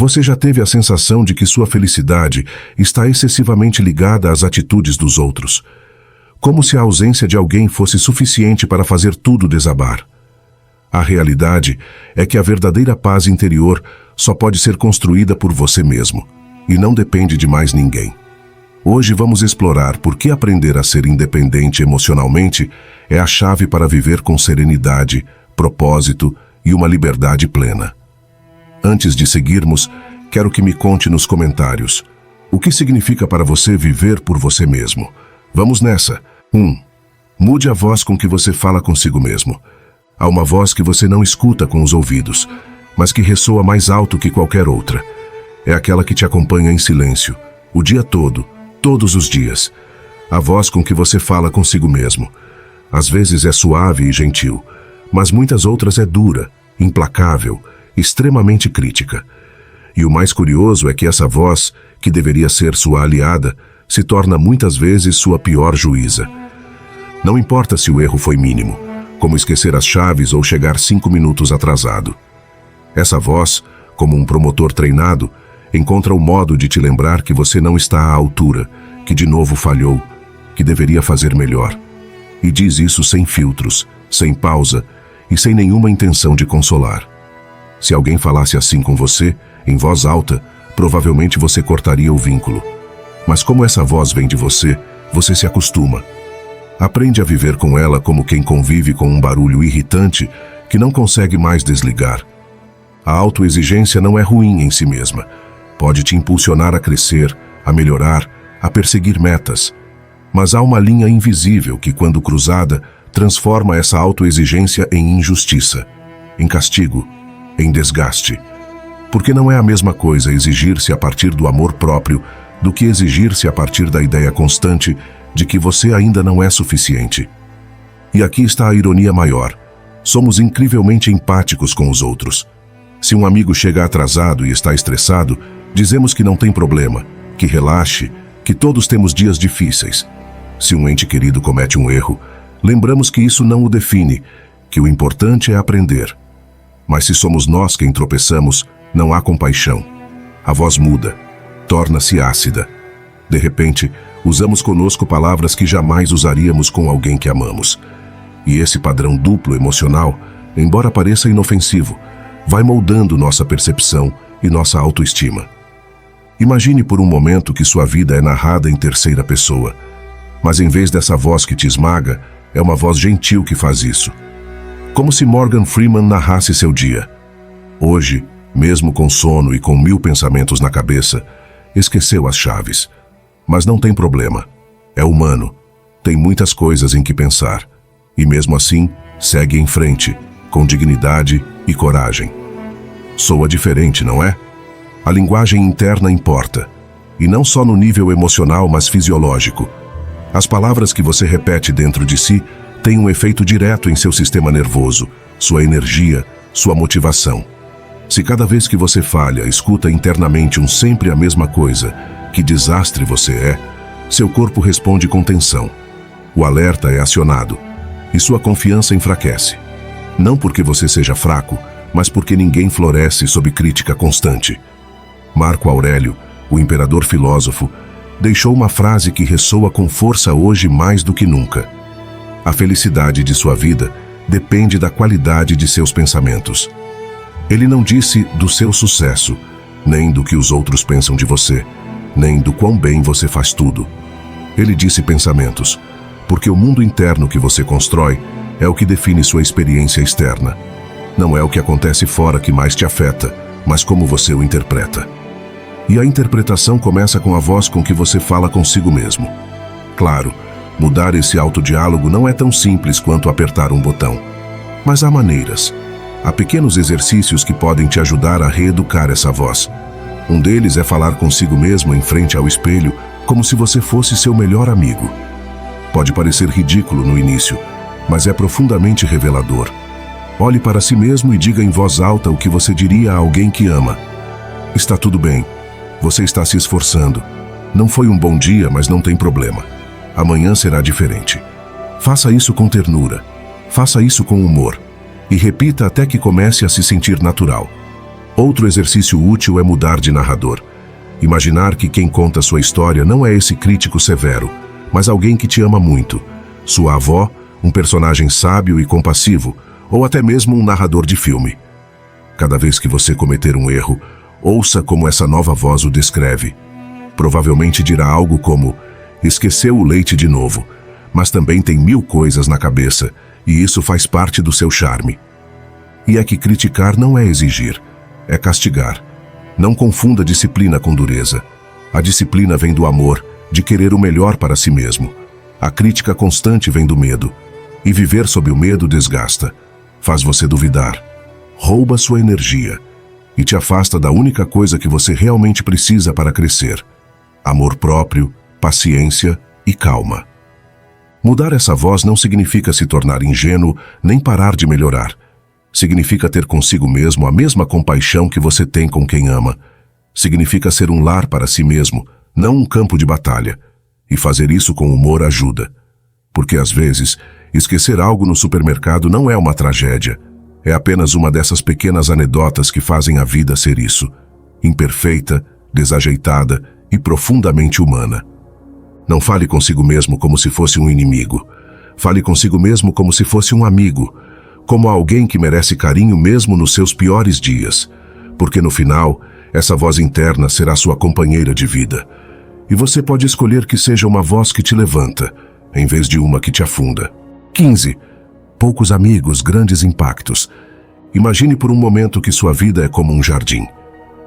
Você já teve a sensação de que sua felicidade está excessivamente ligada às atitudes dos outros? Como se a ausência de alguém fosse suficiente para fazer tudo desabar. A realidade é que a verdadeira paz interior só pode ser construída por você mesmo, e não depende de mais ninguém. Hoje vamos explorar por que aprender a ser independente emocionalmente é a chave para viver com serenidade, propósito e uma liberdade plena. Antes de seguirmos, quero que me conte nos comentários o que significa para você viver por você mesmo. Vamos nessa. 1. Mude a voz com que você fala consigo mesmo. Há uma voz que você não escuta com os ouvidos, mas que ressoa mais alto que qualquer outra. É aquela que te acompanha em silêncio, o dia todo, todos os dias. A voz com que você fala consigo mesmo. Às vezes é suave e gentil, mas muitas outras é dura, implacável, extremamente crítica. E o mais curioso é que essa voz, que deveria ser sua aliada, se torna muitas vezes sua pior juíza. Não importa se o erro foi mínimo, como esquecer as chaves ou chegar 5 minutos atrasado. Essa voz, como um promotor treinado, encontra o modo de te lembrar que você não está à altura, que de novo falhou, que deveria fazer melhor. E diz isso sem filtros, sem pausa e sem nenhuma intenção de consolar. Se alguém falasse assim com você, em voz alta, provavelmente você cortaria o vínculo. Mas como essa voz vem de você, você se acostuma. Aprende a viver com ela como quem convive com um barulho irritante que não consegue mais desligar. A autoexigência não é ruim em si mesma. Pode te impulsionar a crescer, a melhorar, a perseguir metas. Mas há uma linha invisível que, quando cruzada, transforma essa autoexigência em injustiça, em castigo, em desgaste. Porque não é a mesma coisa exigir-se a partir do amor próprio do que exigir-se a partir da ideia constante de que você ainda não é suficiente. E aqui está a ironia maior. Somos incrivelmente empáticos com os outros. Se um amigo chega atrasado e está estressado, dizemos que não tem problema, que relaxe, que todos temos dias difíceis. Se um ente querido comete um erro, lembramos que isso não o define, que o importante é aprender. Mas se somos nós quem tropeçamos, não há compaixão. A voz muda, torna-se ácida. De repente, usamos conosco palavras que jamais usaríamos com alguém que amamos. E esse padrão duplo emocional, embora pareça inofensivo, vai moldando nossa percepção e nossa autoestima. Imagine por um momento que sua vida é narrada em terceira pessoa, mas em vez dessa voz que te esmaga, é uma voz gentil que faz isso. Como se Morgan Freeman narrasse seu dia. Hoje, mesmo com sono e com 1000 pensamentos na cabeça, esqueceu as chaves. Mas não tem problema. É humano. Tem muitas coisas em que pensar. E mesmo assim, segue em frente, com dignidade e coragem. Soa diferente, não é? A linguagem interna importa. E não só no nível emocional, mas fisiológico. As palavras que você repete dentro de si têm um efeito direto em seu sistema nervoso, sua energia, sua motivação. Se cada vez que você falha, escuta internamente sempre a mesma coisa, que desastre você é, seu corpo responde com tensão. O alerta é acionado e sua confiança enfraquece. Não porque você seja fraco, mas porque ninguém floresce sob crítica constante. Marco Aurélio, o imperador filósofo, deixou uma frase que ressoa com força hoje mais do que nunca. A felicidade de sua vida depende da qualidade de seus pensamentos. Ele não disse do seu sucesso, nem do que os outros pensam de você, nem do quão bem você faz tudo. Ele disse pensamentos, porque o mundo interno que você constrói é o que define sua experiência externa. Não é o que acontece fora que mais te afeta, mas como você o interpreta. E a interpretação começa com a voz com que você fala consigo mesmo. Claro, mudar esse autodiálogo não é tão simples quanto apertar um botão. Mas há maneiras. Há pequenos exercícios que podem te ajudar a reeducar essa voz. Um deles é falar consigo mesmo em frente ao espelho, como se você fosse seu melhor amigo. Pode parecer ridículo no início, mas é profundamente revelador. Olhe para si mesmo e diga em voz alta o que você diria a alguém que ama. Está tudo bem. Você está se esforçando. Não foi um bom dia, mas não tem problema. Amanhã será diferente. Faça isso com ternura. Faça isso com humor. E repita até que comece a se sentir natural. Outro exercício útil é mudar de narrador. Imaginar que quem conta sua história não é esse crítico severo, mas alguém que te ama muito. Sua avó, um personagem sábio e compassivo, ou até mesmo um narrador de filme. Cada vez que você cometer um erro, ouça como essa nova voz o descreve. Provavelmente dirá algo como: esqueceu o leite de novo, mas também tem 1000 coisas na cabeça, e isso faz parte do seu charme. E é que criticar não é exigir, é castigar. Não confunda disciplina com dureza. A disciplina vem do amor, de querer o melhor para si mesmo. A crítica constante vem do medo. E viver sob o medo desgasta. Faz você duvidar. Rouba sua energia. E te afasta da única coisa que você realmente precisa para crescer: amor próprio, paciência e calma. Mudar essa voz não significa se tornar ingênuo, nem parar de melhorar. Significa ter consigo mesmo a mesma compaixão que você tem com quem ama. Significa ser um lar para si mesmo, não um campo de batalha. E fazer isso com humor ajuda. Porque às vezes, esquecer algo no supermercado não é uma tragédia. É apenas uma dessas pequenas anedotas que fazem a vida ser isso: imperfeita, desajeitada e profundamente humana. Não fale consigo mesmo como se fosse um inimigo. Fale consigo mesmo como se fosse um amigo, como alguém que merece carinho mesmo nos seus piores dias. Porque no final, essa voz interna será sua companheira de vida. E você pode escolher que seja uma voz que te levanta, em vez de uma que te afunda. 15. Poucos amigos, grandes impactos. Imagine por um momento que sua vida é como um jardim.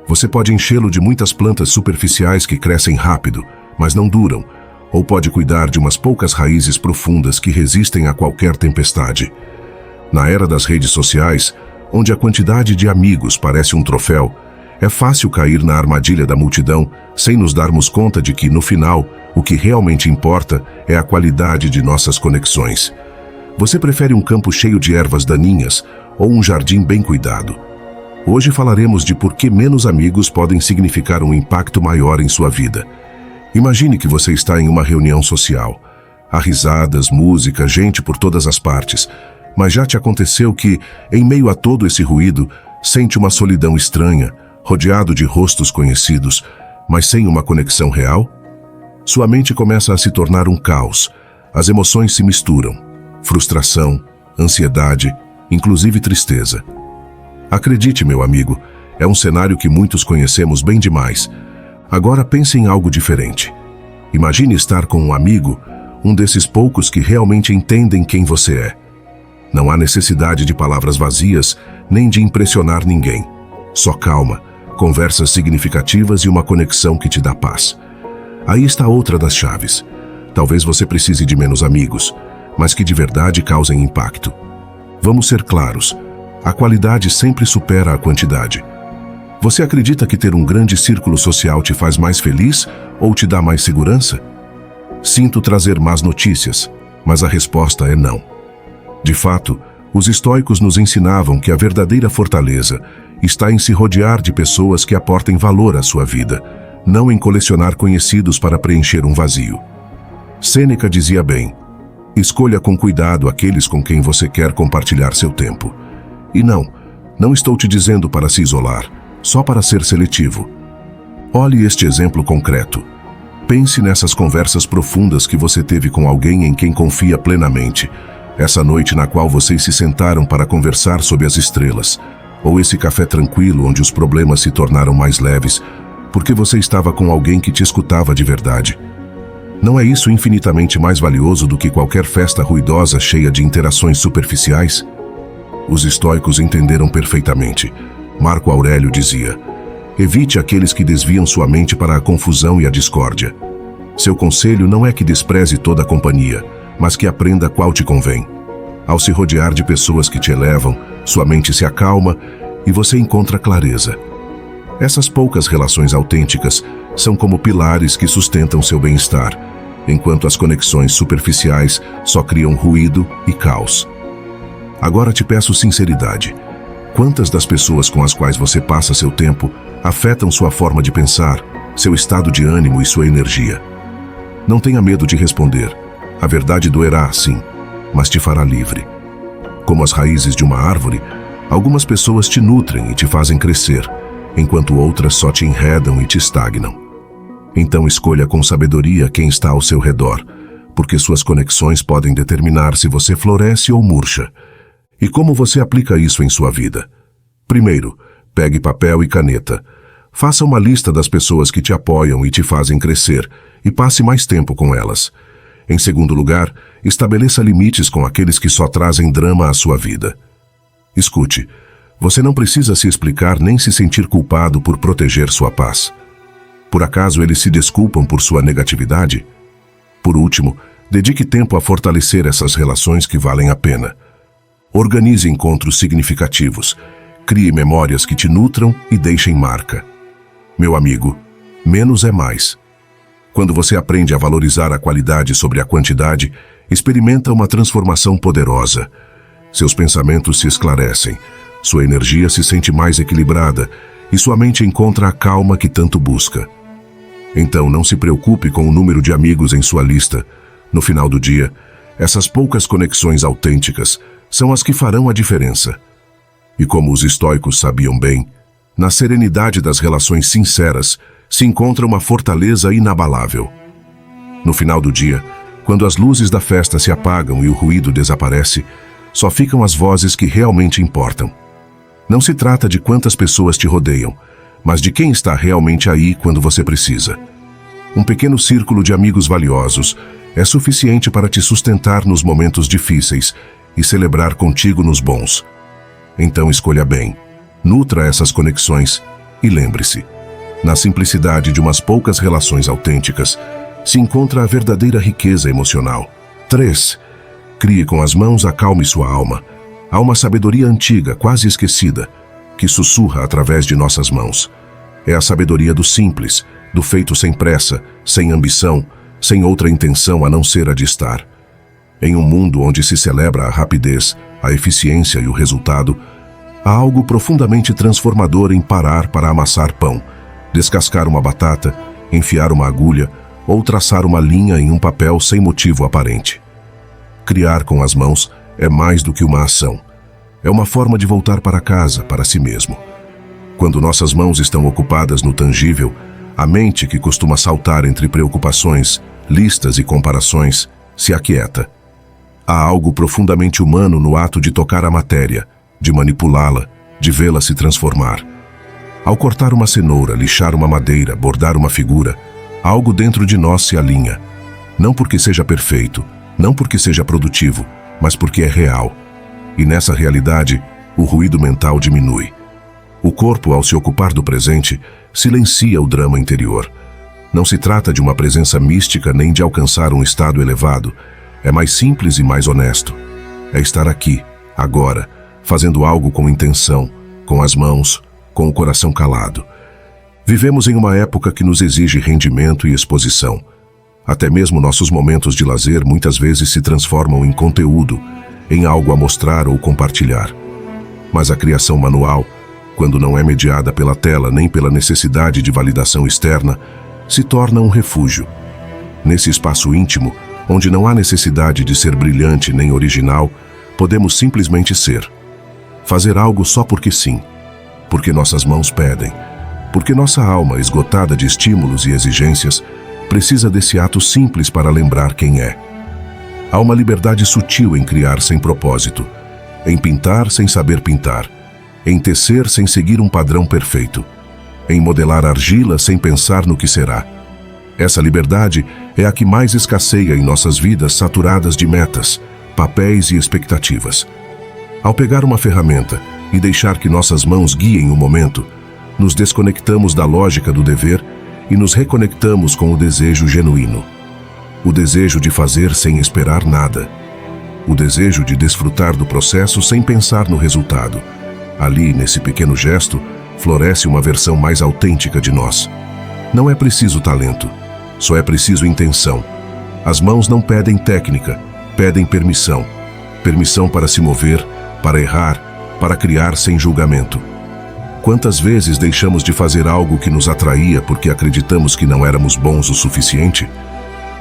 Você pode enchê-lo de muitas plantas superficiais que crescem rápido, mas não duram, ou pode cuidar de umas poucas raízes profundas que resistem a qualquer tempestade. Na era das redes sociais, onde a quantidade de amigos parece um troféu, é fácil cair na armadilha da multidão sem nos darmos conta de que, no final, o que realmente importa é a qualidade de nossas conexões. Você prefere um campo cheio de ervas daninhas ou um jardim bem cuidado? Hoje falaremos de por que menos amigos podem significar um impacto maior em sua vida. Imagine que você está em uma reunião social. Há risadas, música, gente por todas as partes. Mas já te aconteceu que, em meio a todo esse ruído, sente uma solidão estranha, rodeado de rostos conhecidos, mas sem uma conexão real? Sua mente começa a se tornar um caos. As emoções se misturam. Frustração, ansiedade, inclusive tristeza. Acredite, meu amigo, é um cenário que muitos conhecemos bem demais. Agora pense em algo diferente. Imagine estar com um amigo, um desses poucos que realmente entendem quem você é. Não há necessidade de palavras vazias, nem de impressionar ninguém. Só calma, conversas significativas e uma conexão que te dá paz. Aí está outra das chaves. Talvez você precise de menos amigos, mas que de verdade causem impacto. Vamos ser claros, a qualidade sempre supera a quantidade. Você acredita que ter um grande círculo social te faz mais feliz ou te dá mais segurança? Sinto trazer más notícias, mas a resposta é não. De fato, os estoicos nos ensinavam que a verdadeira fortaleza está em se rodear de pessoas que aportem valor à sua vida, não em colecionar conhecidos para preencher um vazio. Sêneca dizia bem: escolha com cuidado aqueles com quem você quer compartilhar seu tempo. E não estou te dizendo para se isolar, só para ser seletivo. Olhe este exemplo concreto. Pense nessas conversas profundas que você teve com alguém em quem confia plenamente. Essa noite na qual vocês se sentaram para conversar sob as estrelas, ou esse café tranquilo onde os problemas se tornaram mais leves, porque você estava com alguém que te escutava de verdade. Não é isso infinitamente mais valioso do que qualquer festa ruidosa cheia de interações superficiais? Os estoicos entenderam perfeitamente. Marco Aurélio dizia: evite aqueles que desviam sua mente para a confusão e a discórdia. Seu conselho não é que despreze toda a companhia, mas que aprenda qual te convém. Ao se rodear de pessoas que te elevam, sua mente se acalma e você encontra clareza. Essas poucas relações autênticas são como pilares que sustentam seu bem-estar, enquanto as conexões superficiais só criam ruído e caos. Agora te peço sinceridade. Quantas das pessoas com as quais você passa seu tempo afetam sua forma de pensar, seu estado de ânimo e sua energia? Não tenha medo de responder. A verdade doerá, sim, mas te fará livre. Como as raízes de uma árvore, Algumas pessoas te nutrem e te fazem crescer, enquanto outras só te enredam e te estagnam. Então escolha com sabedoria quem está ao seu redor, porque suas conexões podem determinar se você floresce ou murcha. E como você aplica isso em sua vida? Primeiro, pegue papel e caneta. Faça uma lista das pessoas que te apoiam e te fazem crescer, e passe mais tempo com elas. Em segundo lugar, estabeleça limites com aqueles que só trazem drama à sua vida. Escute, você não precisa se explicar nem se sentir culpado por proteger sua paz. Por acaso eles se desculpam por sua negatividade? Por último, dedique tempo a fortalecer essas relações que valem a pena. Organize encontros significativos. Crie memórias que te nutram e deixem marca. Meu amigo, menos é mais. Quando você aprende a valorizar a qualidade sobre a quantidade, experimenta uma transformação poderosa. Seus pensamentos se esclarecem, sua energia se sente mais equilibrada e sua mente encontra a calma que tanto busca. Então não se preocupe com o número de amigos em sua lista. No final do dia, essas poucas conexões autênticas são as que farão a diferença. E como os estoicos sabiam bem, na serenidade das relações sinceras se encontra uma fortaleza inabalável. No final do dia, quando as luzes da festa se apagam e o ruído desaparece, só ficam as vozes que realmente importam. Não se trata de quantas pessoas te rodeiam, mas de quem está realmente aí quando você precisa. Um pequeno círculo de amigos valiosos é suficiente para te sustentar nos momentos difíceis e celebrar contigo nos bons. Então escolha bem, nutra essas conexões e lembre-se, na simplicidade de umas poucas relações autênticas se encontra a verdadeira riqueza emocional. 3. Crie com as mãos, acalme sua alma. Há uma sabedoria antiga, quase esquecida, que sussurra através de nossas mãos. É a sabedoria do simples, do feito sem pressa, sem ambição, sem outra intenção a não ser a de estar. Em um mundo onde se celebra a rapidez, a eficiência e o resultado, há algo profundamente transformador em parar para amassar pão, descascar uma batata, enfiar uma agulha ou traçar uma linha em um papel sem motivo aparente. Criar com as mãos é mais do que uma ação. É uma forma de voltar para casa, para si mesmo. Quando nossas mãos estão ocupadas no tangível, a mente que costuma saltar entre preocupações, listas e comparações, se aquieta. Há algo profundamente humano no ato de tocar a matéria, de manipulá-la, de vê-la se transformar. Ao cortar uma cenoura, lixar uma madeira, bordar uma figura, algo dentro de nós se alinha. Não porque seja perfeito, não porque seja produtivo, mas porque é real. E nessa realidade, o ruído mental diminui. O corpo, ao se ocupar do presente, silencia o drama interior. Não se trata de uma presença mística nem de alcançar um estado elevado. É mais simples e mais honesto. É estar aqui, agora, fazendo algo com intenção, com as mãos, com o coração calado. Vivemos em uma época que nos exige rendimento e exposição. Até mesmo nossos momentos de lazer muitas vezes se transformam em conteúdo, em algo a mostrar ou compartilhar. Mas a criação manual, quando não é mediada pela tela nem pela necessidade de validação externa, se torna um refúgio. Nesse espaço íntimo, onde não há necessidade de ser brilhante nem original, podemos simplesmente ser. Fazer algo só porque sim, porque nossas mãos pedem, porque nossa alma, esgotada de estímulos e exigências, precisa desse ato simples para lembrar quem é. Há uma liberdade sutil em criar sem propósito, em pintar sem saber pintar, em tecer sem seguir um padrão perfeito, em modelar argila sem pensar no que será. Essa liberdade é a que mais escasseia em nossas vidas saturadas de metas, papéis e expectativas. Ao pegar uma ferramenta e deixar que nossas mãos guiem o momento, nos desconectamos da lógica do dever e nos reconectamos com o desejo genuíno. O desejo de fazer sem esperar nada. O desejo de desfrutar do processo sem pensar no resultado. Ali, nesse pequeno gesto, floresce uma versão mais autêntica de nós. Não é preciso talento, só é preciso intenção. As mãos não pedem técnica, pedem permissão. Permissão para se mover, para errar, para criar sem julgamento. Quantas vezes deixamos de fazer algo que nos atraía porque acreditamos que não éramos bons o suficiente?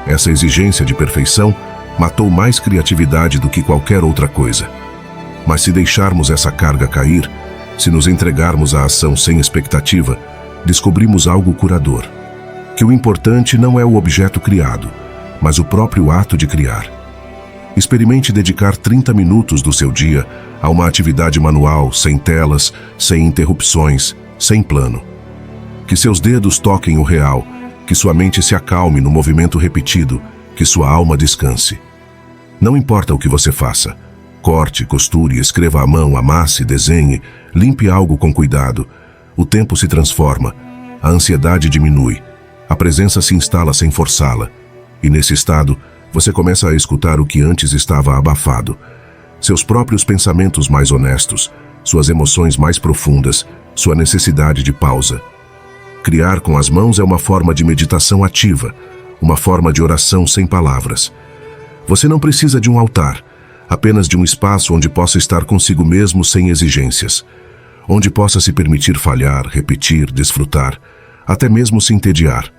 Essa exigência de perfeição matou mais criatividade do que qualquer outra coisa. Mas se deixarmos essa carga cair, se nos entregarmos à ação sem expectativa, descobrimos algo curador. Que o importante não é o objeto criado, mas o próprio ato de criar. Experimente dedicar 30 minutos do seu dia a uma atividade manual, sem telas, sem interrupções, sem plano. Que seus dedos toquem o real, que sua mente se acalme no movimento repetido, que sua alma descanse. Não importa o que você faça. Corte, costure, escreva à mão, amasse, desenhe, limpe algo com cuidado. O tempo se transforma, a ansiedade diminui, a presença se instala sem forçá-la. E nesse estado, você começa a escutar o que antes estava abafado. Seus próprios pensamentos mais honestos, suas emoções mais profundas, sua necessidade de pausa. Criar com as mãos é uma forma de meditação ativa, uma forma de oração sem palavras. Você não precisa de um altar, apenas de um espaço onde possa estar consigo mesmo sem exigências, onde possa se permitir falhar, repetir, desfrutar, até mesmo se entediar,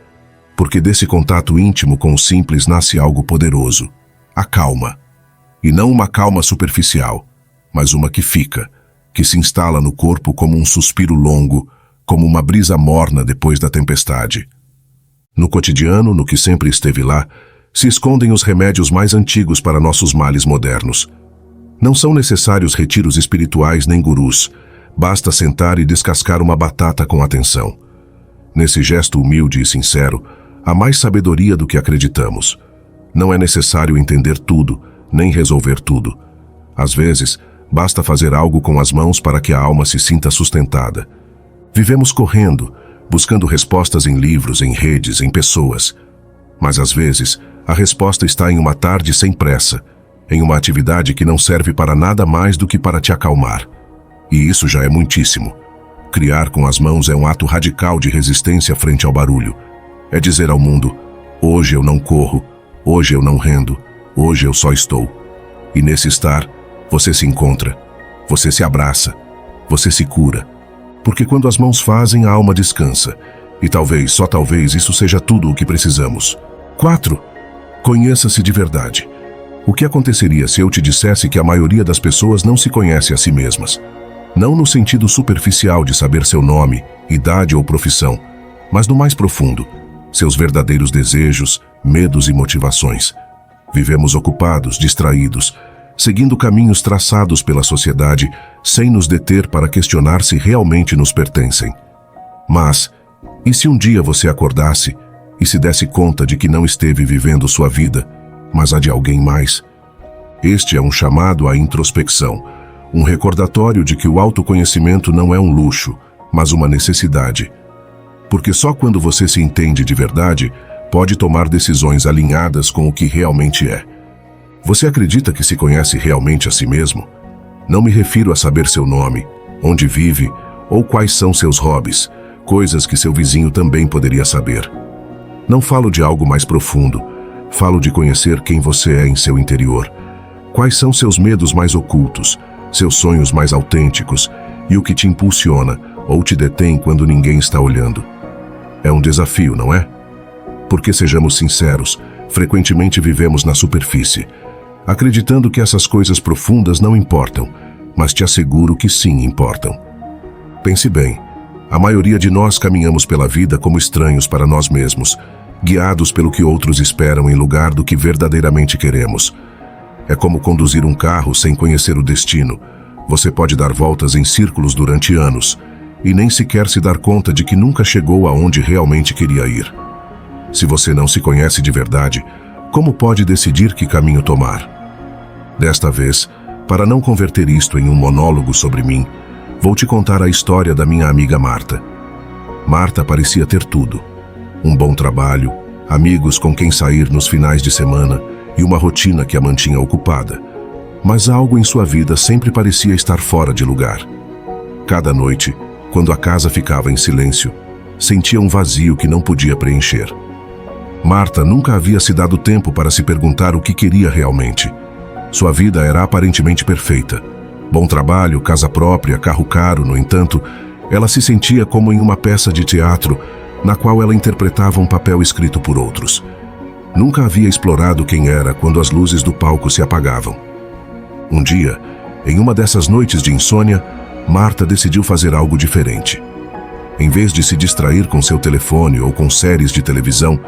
porque desse contato íntimo com o simples nasce algo poderoso, a calma. E não uma calma superficial, mas uma que fica, que se instala no corpo como um suspiro longo, como uma brisa morna depois da tempestade. No cotidiano, no que sempre esteve lá, se escondem os remédios mais antigos para nossos males modernos. Não são necessários retiros espirituais nem gurus, basta sentar e descascar uma batata com atenção. Nesse gesto humilde e sincero, há mais sabedoria do que acreditamos. Não é necessário entender tudo, nem resolver tudo. Às vezes, basta fazer algo com as mãos para que a alma se sinta sustentada. Vivemos correndo, buscando respostas em livros, em redes, em pessoas. Mas às vezes, a resposta está em uma tarde sem pressa, em uma atividade que não serve para nada mais do que para te acalmar. E isso já é muitíssimo. Criar com as mãos é um ato radical de resistência frente ao barulho. É dizer ao mundo, hoje eu não corro, hoje eu não rendo, hoje eu só estou. E nesse estar, você se encontra, você se abraça, você se cura. Porque quando as mãos fazem, a alma descansa. E talvez, só talvez, isso seja tudo o que precisamos. 4. Conheça-se de verdade. O que aconteceria se eu te dissesse que a maioria das pessoas não se conhece a si mesmas? Não no sentido superficial de saber seu nome, idade ou profissão, mas no mais profundo, seus verdadeiros desejos, medos e motivações. Vivemos ocupados, distraídos, seguindo caminhos traçados pela sociedade, sem nos deter para questionar se realmente nos pertencem. Mas, e se um dia você acordasse e se desse conta de que não esteve vivendo sua vida, mas a de alguém mais? Este é um chamado à introspecção, um recordatório de que o autoconhecimento não é um luxo, mas uma necessidade. Porque só quando você se entende de verdade, pode tomar decisões alinhadas com o que realmente é. Você acredita que se conhece realmente a si mesmo? Não me refiro a saber seu nome, onde vive ou quais são seus hobbies, coisas que seu vizinho também poderia saber. Não falo de algo mais profundo, falo de conhecer quem você é em seu interior. Quais são seus medos mais ocultos, seus sonhos mais autênticos e o que te impulsiona ou te detém quando ninguém está olhando. É um desafio, não é? Porque sejamos sinceros, frequentemente vivemos na superfície, acreditando que essas coisas profundas não importam, mas te asseguro que sim importam. Pense bem, a maioria de nós caminhamos pela vida como estranhos para nós mesmos, guiados pelo que outros esperam em lugar do que verdadeiramente queremos. É como conduzir um carro sem conhecer o destino. Você pode dar voltas em círculos durante anos e nem sequer se dar conta de que nunca chegou aonde realmente queria ir. Se você não se conhece de verdade, como pode decidir que caminho tomar? Desta vez, para não converter isto em um monólogo sobre mim, vou te contar a história da minha amiga Marta. Marta parecia ter tudo. Um bom trabalho, amigos com quem sair nos finais de semana e uma rotina que a mantinha ocupada. Mas algo em sua vida sempre parecia estar fora de lugar. Cada noite, quando a casa ficava em silêncio, sentia um vazio que não podia preencher. Marta nunca havia se dado tempo para se perguntar o que queria realmente. Sua vida era aparentemente perfeita. Bom trabalho, casa própria, carro caro, no entanto, ela se sentia como em uma peça de teatro na qual ela interpretava um papel escrito por outros. Nunca havia explorado quem era quando as luzes do palco se apagavam. Um dia, Em uma dessas noites de insônia, Marta decidiu fazer algo diferente. Em vez de se distrair com seu telefone ou com séries de televisão,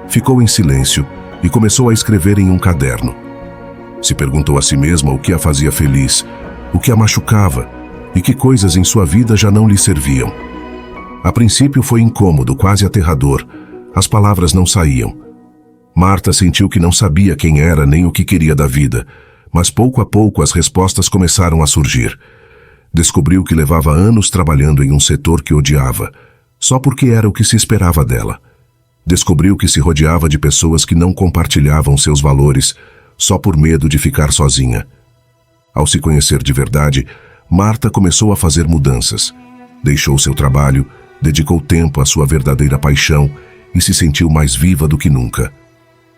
ficou em silêncio e começou a escrever em um caderno. Se perguntou a si mesma o que a fazia feliz, o que a machucava e que coisas em sua vida já não lhe serviam. A princípio foi incômodo, quase aterrador. As palavras não saíam. Marta sentiu que não sabia quem era nem o que queria da vida, mas pouco a pouco as respostas começaram a surgir. Descobriu que levava anos trabalhando em um setor que odiava, só porque era o que se esperava dela. Descobriu que se rodeava de pessoas que não compartilhavam seus valores, só por medo de ficar sozinha. Ao se conhecer de verdade, Marta começou a fazer mudanças. Deixou seu trabalho, dedicou tempo à sua verdadeira paixão e se sentiu mais viva do que nunca.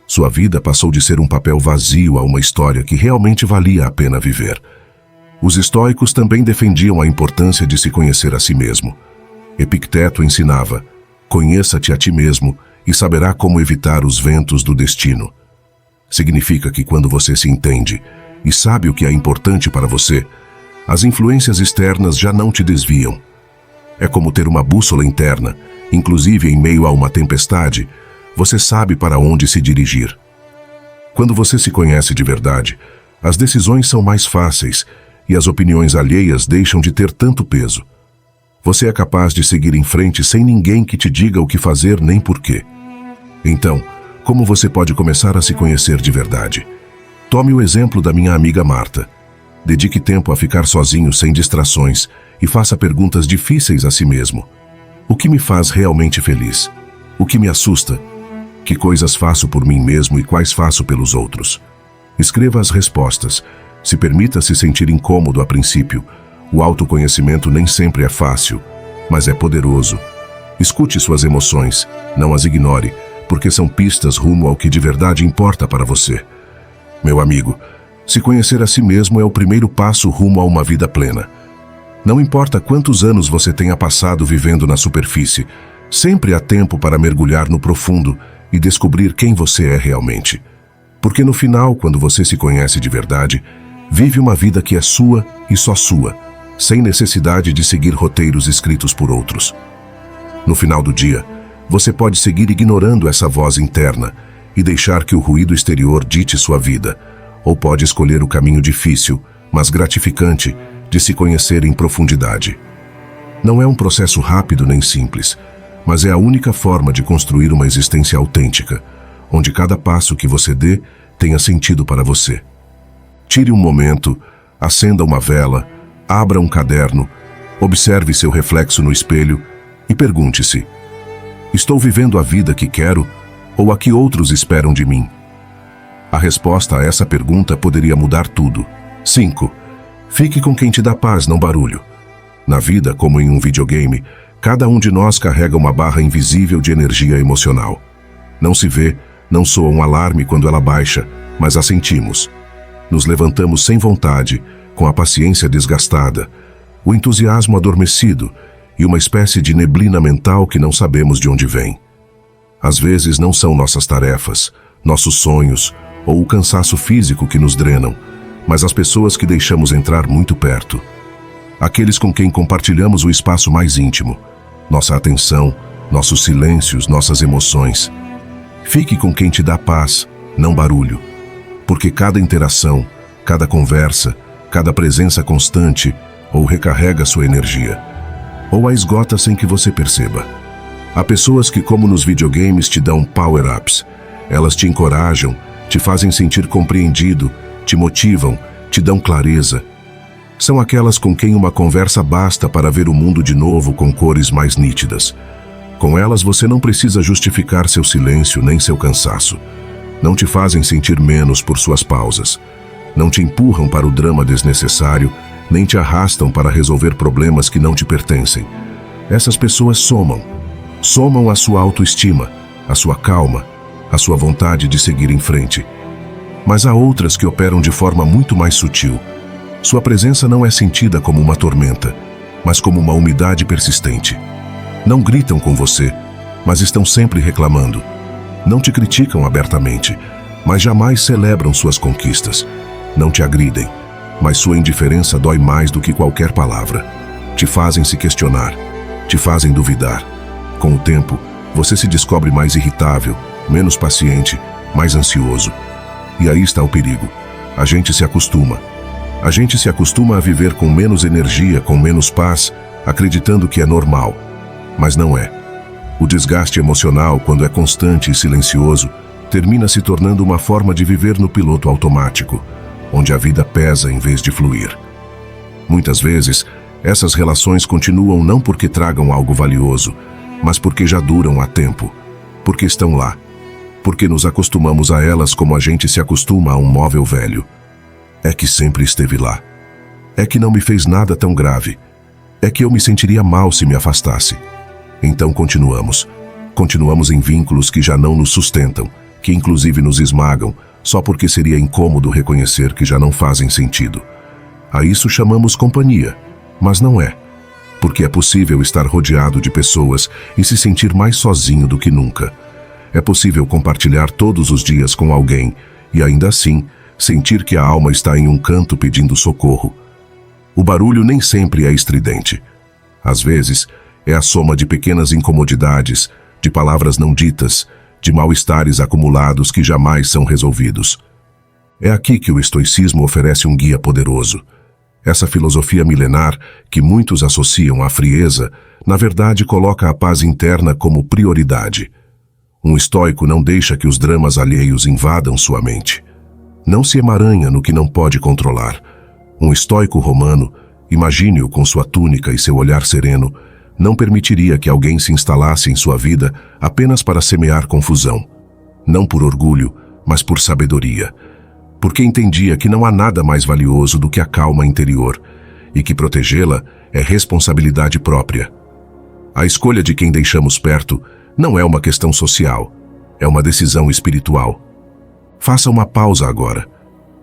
Sua vida passou de ser um papel vazio a uma história que realmente valia a pena viver. Os estoicos também defendiam a importância de se conhecer a si mesmo. Epicteto ensinava: conheça-te a ti mesmo e saberá como evitar os ventos do destino. Significa que quando você se entende e sabe o que é importante para você, as influências externas já não te desviam. É como ter uma bússola interna, inclusive em meio a uma tempestade, você sabe para onde se dirigir. Quando você se conhece de verdade, as decisões são mais fáceis e as opiniões alheias deixam de ter tanto peso. Você é capaz de seguir em frente sem ninguém que te diga o que fazer nem porquê. Então, como você pode começar a se conhecer de verdade? Tome o exemplo da minha amiga Marta. Dedique tempo a ficar sozinho sem distrações e faça perguntas difíceis a si mesmo. O que me faz realmente feliz? O que me assusta? Que coisas faço por mim mesmo e quais faço pelos outros? Escreva as respostas. Se permita se sentir incômodo a princípio. O autoconhecimento nem sempre é fácil, mas é poderoso. Escute suas emoções, não as ignore, porque são pistas rumo ao que de verdade importa para você. Meu amigo, se conhecer a si mesmo é o primeiro passo rumo a uma vida plena. Não importa quantos anos você tenha passado vivendo na superfície, sempre há tempo para mergulhar no profundo e descobrir quem você é realmente. Porque no final, quando você se conhece de verdade, vive uma vida que é sua e só sua, sem necessidade de seguir roteiros escritos por outros. No final do dia, você pode seguir ignorando essa voz interna e deixar que o ruído exterior dite sua vida, ou pode escolher o caminho difícil, mas gratificante, de se conhecer em profundidade. Não é um processo rápido nem simples, mas é a única forma de construir uma existência autêntica, onde cada passo que você dê tenha sentido para você. Tire um momento, acenda uma vela, abra um caderno, observe seu reflexo no espelho e pergunte-se: estou vivendo a vida que quero ou a que outros esperam de mim? A resposta a essa pergunta poderia mudar tudo. 5. Fique com quem te dá paz, não barulho. Na vida, como em um videogame, cada um de nós carrega uma barra invisível de energia emocional. Não se vê, não soa um alarme quando ela baixa, mas a sentimos. Nos levantamos sem vontade, com a paciência desgastada, o entusiasmo adormecido e uma espécie de neblina mental que não sabemos de onde vem. Às vezes não são nossas tarefas, nossos sonhos ou o cansaço físico que nos drenam, mas as pessoas que deixamos entrar muito perto. Aqueles com quem compartilhamos o espaço mais íntimo, nossa atenção, nossos silêncios, nossas emoções. Fique com quem te dá paz, não barulho. Porque cada interação, cada conversa, cada presença constante ou recarrega sua energia, ou a esgota sem que você perceba. Há pessoas que, como nos videogames, te dão power-ups. Elas te encorajam, te fazem sentir compreendido, te motivam, te dão clareza. São aquelas com quem uma conversa basta para ver o mundo de novo com cores mais nítidas. Com elas você não precisa justificar seu silêncio nem seu cansaço. Não te fazem sentir menos por suas pausas. Não te empurram para o drama desnecessário, nem te arrastam para resolver problemas que não te pertencem. Essas pessoas somam a sua autoestima, a sua calma, a sua vontade de seguir em frente. Mas há outras que operam de forma muito mais sutil. Sua presença não é sentida como uma tormenta, mas como uma umidade persistente. Não gritam com você, mas estão sempre reclamando. Não te criticam abertamente, mas jamais celebram suas conquistas. Não te agridem, mas sua indiferença dói mais do que qualquer palavra. Te fazem se questionar, te fazem duvidar. Com o tempo, você se descobre mais irritável, menos paciente, mais ansioso. E aí está o perigo. A gente se acostuma. A gente se acostuma a viver com menos energia, com menos paz, acreditando que é normal. Mas não é. O desgaste emocional, quando é constante e silencioso, termina se tornando uma forma de viver no piloto automático, onde a vida pesa em vez de fluir. Muitas vezes, essas relações continuam não porque tragam algo valioso, mas porque já duram há tempo, porque estão lá, porque nos acostumamos a elas como a gente se acostuma a um móvel velho. É que sempre esteve lá. É que não me fez nada tão grave. É que eu me sentiria mal se me afastasse. Então continuamos. Continuamos em vínculos que já não nos sustentam, que inclusive nos esmagam, só porque seria incômodo reconhecer que já não fazem sentido. A isso chamamos companhia, mas não é. Porque é possível estar rodeado de pessoas e se sentir mais sozinho do que nunca. É possível compartilhar todos os dias com alguém e ainda assim sentir que a alma está em um canto pedindo socorro. O barulho nem sempre é estridente. Às vezes, é a soma de pequenas incomodidades, de palavras não ditas, de mal-estares acumulados que jamais são resolvidos. É aqui que o estoicismo oferece um guia poderoso. Essa filosofia milenar, que muitos associam à frieza, na verdade coloca a paz interna como prioridade. Um estoico não deixa que os dramas alheios invadam sua mente. Não se emaranha no que não pode controlar. Um estoico romano, imagine-o com sua túnica e seu olhar sereno, não permitiria que alguém se instalasse em sua vida apenas para semear confusão. Não por orgulho, mas por sabedoria. Porque entendia que não há nada mais valioso do que a calma interior, e que protegê-la é responsabilidade própria. A escolha de quem deixamos perto não é uma questão social, é uma decisão espiritual. Faça uma pausa agora.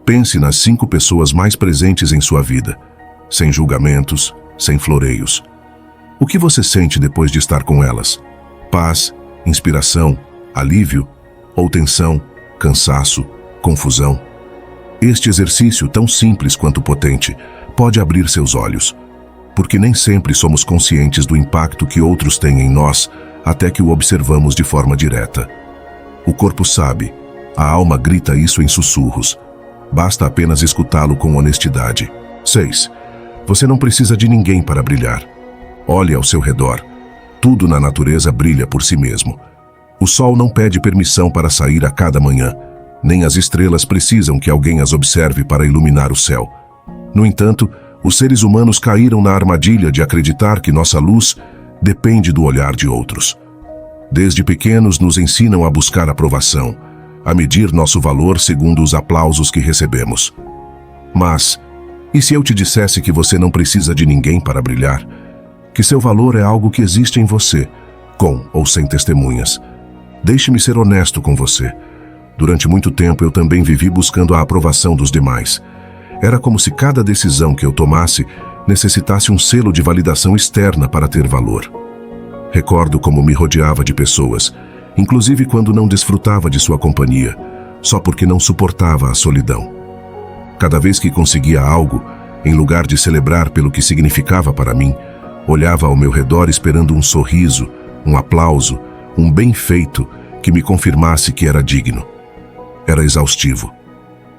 Pense nas 5 pessoas mais presentes em sua vida, sem julgamentos, sem floreios. O que você sente depois de estar com elas? Paz, inspiração, alívio ou tensão, cansaço, confusão? Este exercício, tão simples quanto potente, pode abrir seus olhos, porque nem sempre somos conscientes do impacto que outros têm em nós até que o observamos de forma direta. O corpo sabe, a alma grita isso em sussurros. Basta apenas escutá-lo com honestidade. 6. Você não precisa de ninguém para brilhar. Olhe ao seu redor. Tudo na natureza brilha por si mesmo. O sol não pede permissão para sair a cada manhã, nem as estrelas precisam que alguém as observe para iluminar o céu. No entanto, os seres humanos caíram na armadilha de acreditar que nossa luz depende do olhar de outros. Desde pequenos nos ensinam a buscar aprovação, a medir nosso valor segundo os aplausos que recebemos. Mas, e se eu te dissesse que você não precisa de ninguém para brilhar? Que seu valor é algo que existe em você, com ou sem testemunhas? Deixe-me ser honesto com você. Durante muito tempo eu também vivi buscando a aprovação dos demais. Era como se cada decisão que eu tomasse necessitasse um selo de validação externa para ter valor. Recordo como me rodeava de pessoas, inclusive quando não desfrutava de sua companhia, só porque não suportava a solidão. Cada vez que conseguia algo, em lugar de celebrar pelo que significava para mim, olhava ao meu redor esperando um sorriso, um aplauso, um bem feito que me confirmasse que era digno. Era exaustivo.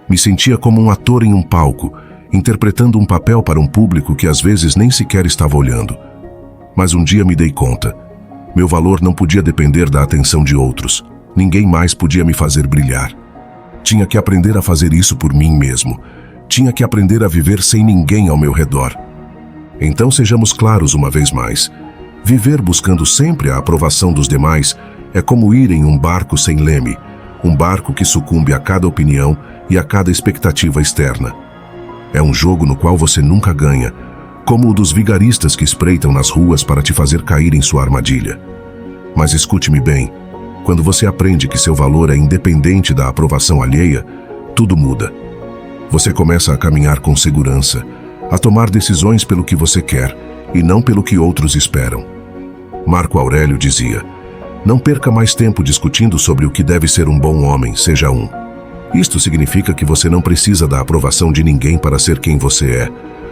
Me sentia como um ator em um palco, interpretando um papel para um público que às vezes nem sequer estava olhando. Mas um dia me dei conta. Meu valor não podia depender da atenção de outros. Ninguém mais podia me fazer brilhar. Tinha que aprender a fazer isso por mim mesmo. Tinha que aprender a viver sem ninguém ao meu redor. Então sejamos claros uma vez mais. Viver buscando sempre a aprovação dos demais é como ir em um barco sem leme, um barco que sucumbe a cada opinião e a cada expectativa externa. É um jogo no qual você nunca ganha, como o dos vigaristas que espreitam nas ruas para te fazer cair em sua armadilha. Mas escute-me bem, quando você aprende que seu valor é independente da aprovação alheia, tudo muda. Você começa a caminhar com segurança, a tomar decisões pelo que você quer e não pelo que outros esperam. Marco Aurélio dizia: não perca mais tempo discutindo sobre o que deve ser um bom homem, seja um. Isto significa que você não precisa da aprovação de ninguém para ser quem você é.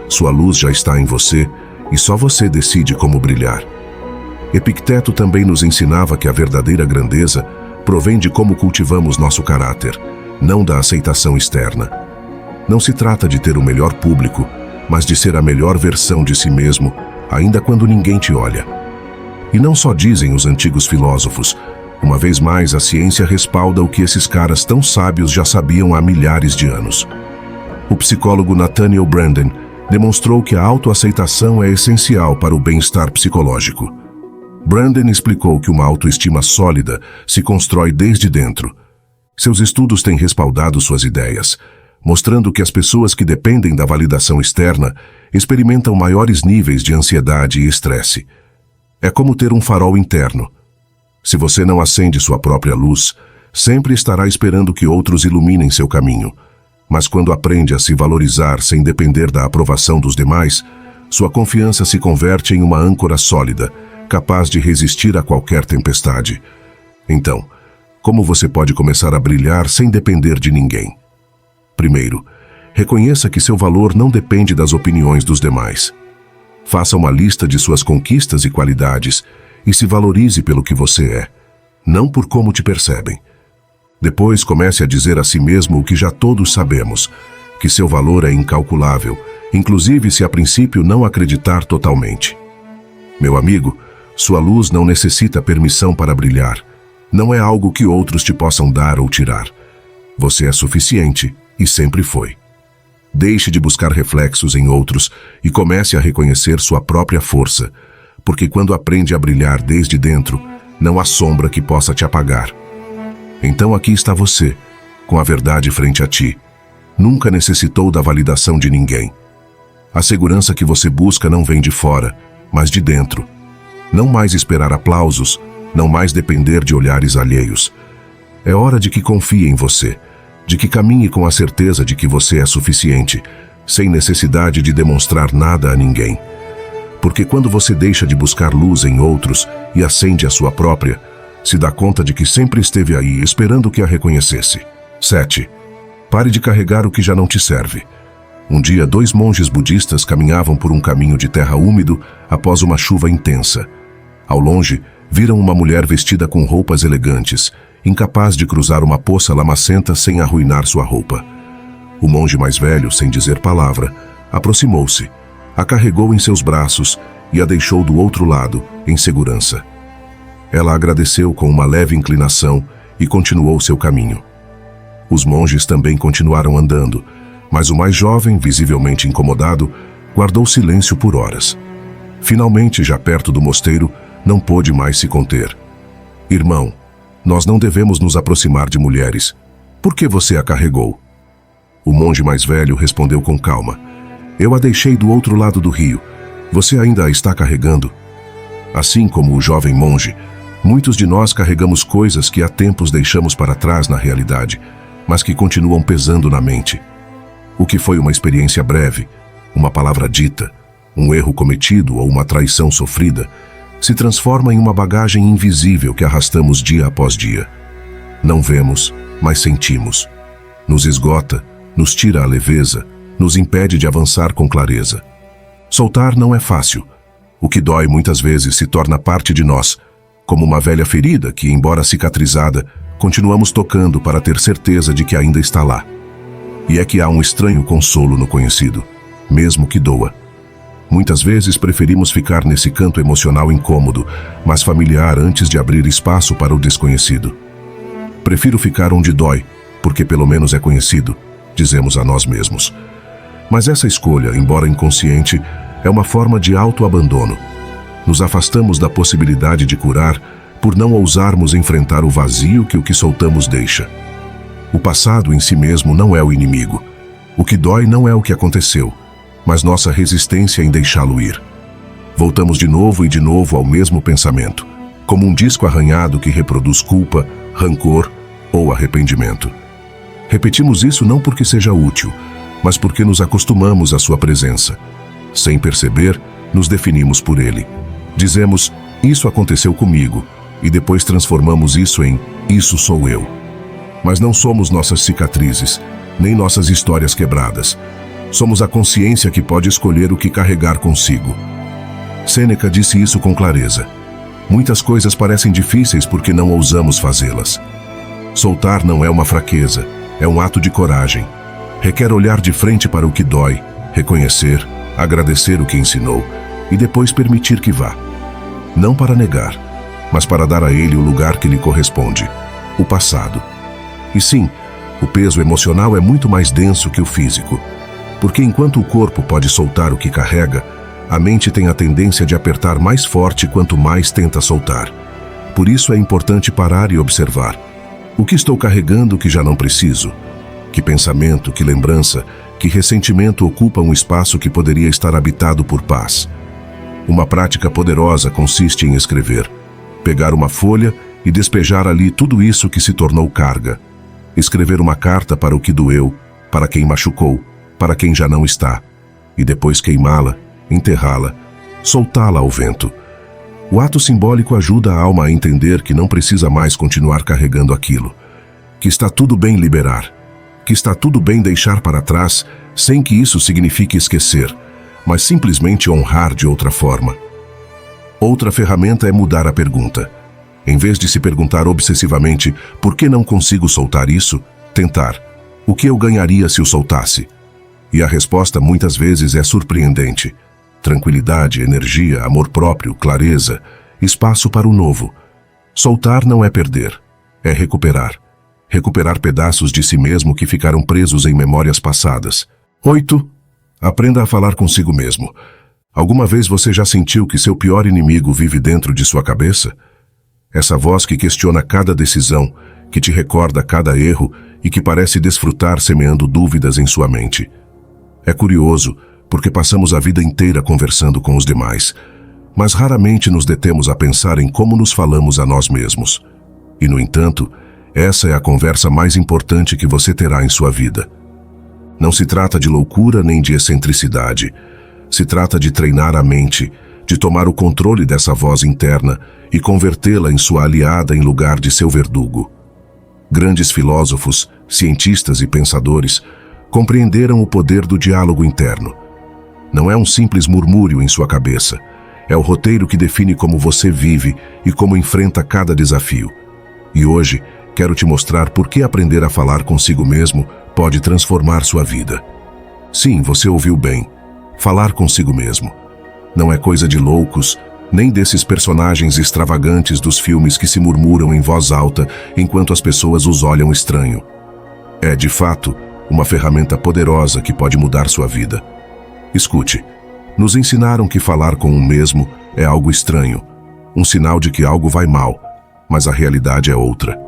Sua luz já está em você e só você decide como brilhar. Epicteto também nos ensinava que a verdadeira grandeza provém de como cultivamos nosso caráter, não da aceitação externa. Não se trata de ter o melhor público, mas de ser a melhor versão de si mesmo, ainda quando ninguém te olha. E não só dizem os antigos filósofos. Uma vez mais, a ciência respalda o que esses caras tão sábios já sabiam há milhares de anos. O psicólogo Nathaniel Branden demonstrou que a autoaceitação é essencial para o bem-estar psicológico. Branden explicou que uma autoestima sólida se constrói desde dentro. Seus estudos têm respaldado suas ideias, mostrando que as pessoas que dependem da validação externa experimentam maiores níveis de ansiedade e estresse. É como ter um farol interno. Se você não acende sua própria luz, sempre estará esperando que outros iluminem seu caminho. Mas quando aprende a se valorizar sem depender da aprovação dos demais, sua confiança se converte em uma âncora sólida, capaz de resistir a qualquer tempestade. Então, como você pode começar a brilhar sem depender de ninguém? Primeiro, reconheça que seu valor não depende das opiniões dos demais. Faça uma lista de suas conquistas e qualidades e se valorize pelo que você é, não por como te percebem. Depois comece a dizer a si mesmo o que já todos sabemos, que seu valor é incalculável, inclusive se a princípio não acreditar totalmente. Meu amigo, sua luz não necessita permissão para brilhar. Não é algo que outros te possam dar ou tirar. Você é suficiente e sempre foi. Deixe de buscar reflexos em outros e comece a reconhecer sua própria força, porque quando aprende a brilhar desde dentro, não há sombra que possa te apagar. Então aqui está você, com a verdade frente a ti. Nunca necessitou da validação de ninguém. A segurança que você busca não vem de fora, mas de dentro. Não mais esperar aplausos, não mais depender de olhares alheios. É hora de que confie em você, de que caminhe com a certeza de que você é suficiente, sem necessidade de demonstrar nada a ninguém. Porque quando você deixa de buscar luz em outros e acende a sua própria, se dá conta de que sempre esteve aí esperando que a reconhecesse. 7. Pare de carregar o que já não te serve. Um dia, 2 monges budistas caminhavam por um caminho de terra úmido após uma chuva intensa. Ao longe, viram uma mulher vestida com roupas elegantes, incapaz de cruzar uma poça lamacenta sem arruinar sua roupa. O monge mais velho, sem dizer palavra, aproximou-se, a carregou em seus braços e a deixou do outro lado, em segurança. Ela agradeceu com uma leve inclinação e continuou seu caminho. Os monges também continuaram andando, mas o mais jovem, visivelmente incomodado, guardou silêncio por horas. Finalmente, já perto do mosteiro, não pôde mais se conter. Irmão, nós não devemos nos aproximar de mulheres. Por que você a carregou? O monge mais velho respondeu com calma. Eu a deixei do outro lado do rio. Você ainda a está carregando? Assim como o jovem monge, muitos de nós carregamos coisas que há tempos deixamos para trás na realidade, mas que continuam pesando na mente. O que foi uma experiência breve, uma palavra dita, um erro cometido ou uma traição sofrida, se transforma em uma bagagem invisível que arrastamos dia após dia. Não vemos, mas sentimos. Nos esgota, nos tira a leveza, nos impede de avançar com clareza. Soltar não é fácil. O que dói muitas vezes se torna parte de nós, como uma velha ferida que, embora cicatrizada, continuamos tocando para ter certeza de que ainda está lá. E é que há um estranho consolo no conhecido, mesmo que doa. Muitas vezes preferimos ficar nesse canto emocional incômodo, mas familiar antes de abrir espaço para o desconhecido. Prefiro ficar onde dói, porque pelo menos é conhecido, dizemos a nós mesmos. Mas essa escolha, embora inconsciente, é uma forma de autoabandono. Nos afastamos da possibilidade de curar por não ousarmos enfrentar o vazio que o que soltamos deixa. O passado em si mesmo não é o inimigo. O que dói não é o que aconteceu, mas nossa resistência em deixá-lo ir. Voltamos de novo ao mesmo pensamento, como um disco arranhado que reproduz culpa, rancor ou arrependimento. Repetimos isso não porque seja útil, mas porque nos acostumamos à sua presença. Sem perceber, nos definimos por ele. Dizemos, isso aconteceu comigo, e depois transformamos isso em, isso sou eu. Mas não somos nossas cicatrizes, nem nossas histórias quebradas. Somos a consciência que pode escolher o que carregar consigo. Sêneca disse isso com clareza. Muitas coisas parecem difíceis porque não ousamos fazê-las. Soltar não é uma fraqueza, é um ato de coragem. Requer olhar de frente para o que dói, reconhecer, agradecer o que ensinou e depois permitir que vá. Não para negar, mas para dar a ele o lugar que lhe corresponde, o passado. E sim, o peso emocional é muito mais denso que o físico, porque enquanto o corpo pode soltar o que carrega, a mente tem a tendência de apertar mais forte quanto mais tenta soltar. Por isso é importante parar e observar. O que estou carregando que já não preciso? Que pensamento, que lembrança, que ressentimento ocupa um espaço que poderia estar habitado por paz? Uma prática poderosa consiste em escrever. Pegar uma folha e despejar ali tudo isso que se tornou carga. Escrever uma carta para o que doeu, para quem machucou, para quem já não está. E depois queimá-la, enterrá-la, soltá-la ao vento. O ato simbólico ajuda a alma a entender que não precisa mais continuar carregando aquilo. Que está tudo bem liberar. Que está tudo bem deixar para trás, sem que isso signifique esquecer, mas simplesmente honrar de outra forma. Outra ferramenta é mudar a pergunta. Em vez de se perguntar obsessivamente por que não consigo soltar isso, tentar o que eu ganharia se o soltasse? E a resposta muitas vezes é surpreendente. Tranquilidade, energia, amor próprio, clareza, espaço para o novo. Soltar não é perder, é recuperar. Recuperar pedaços de si mesmo que ficaram presos em memórias passadas. 8. Aprenda a falar consigo mesmo. Alguma vez você já sentiu que seu pior inimigo vive dentro de sua cabeça? Essa voz que questiona cada decisão, que te recorda cada erro e que parece desfrutar semeando dúvidas em sua mente. É curioso, porque passamos a vida inteira conversando com os demais, mas raramente nos detemos a pensar em como nos falamos a nós mesmos. E, no entanto, essa é a conversa mais importante que você terá em sua vida. Não se trata de loucura nem de excentricidade. Se trata de treinar a mente, de tomar o controle dessa voz interna e convertê-la em sua aliada em lugar de seu verdugo. Grandes filósofos, cientistas e pensadores compreenderam o poder do diálogo interno. Não é um simples murmúrio em sua cabeça. É o roteiro que define como você vive e como enfrenta cada desafio. E hoje, quero te mostrar por que aprender a falar consigo mesmo pode transformar sua vida. Sim, você ouviu bem. Falar consigo mesmo. Não é coisa de loucos, nem desses personagens extravagantes dos filmes que se murmuram em voz alta enquanto as pessoas os olham estranho. É, de fato, uma ferramenta poderosa que pode mudar sua vida. Escute, nos ensinaram que falar com o mesmo é algo estranho, um sinal de que algo vai mal, mas a realidade é outra.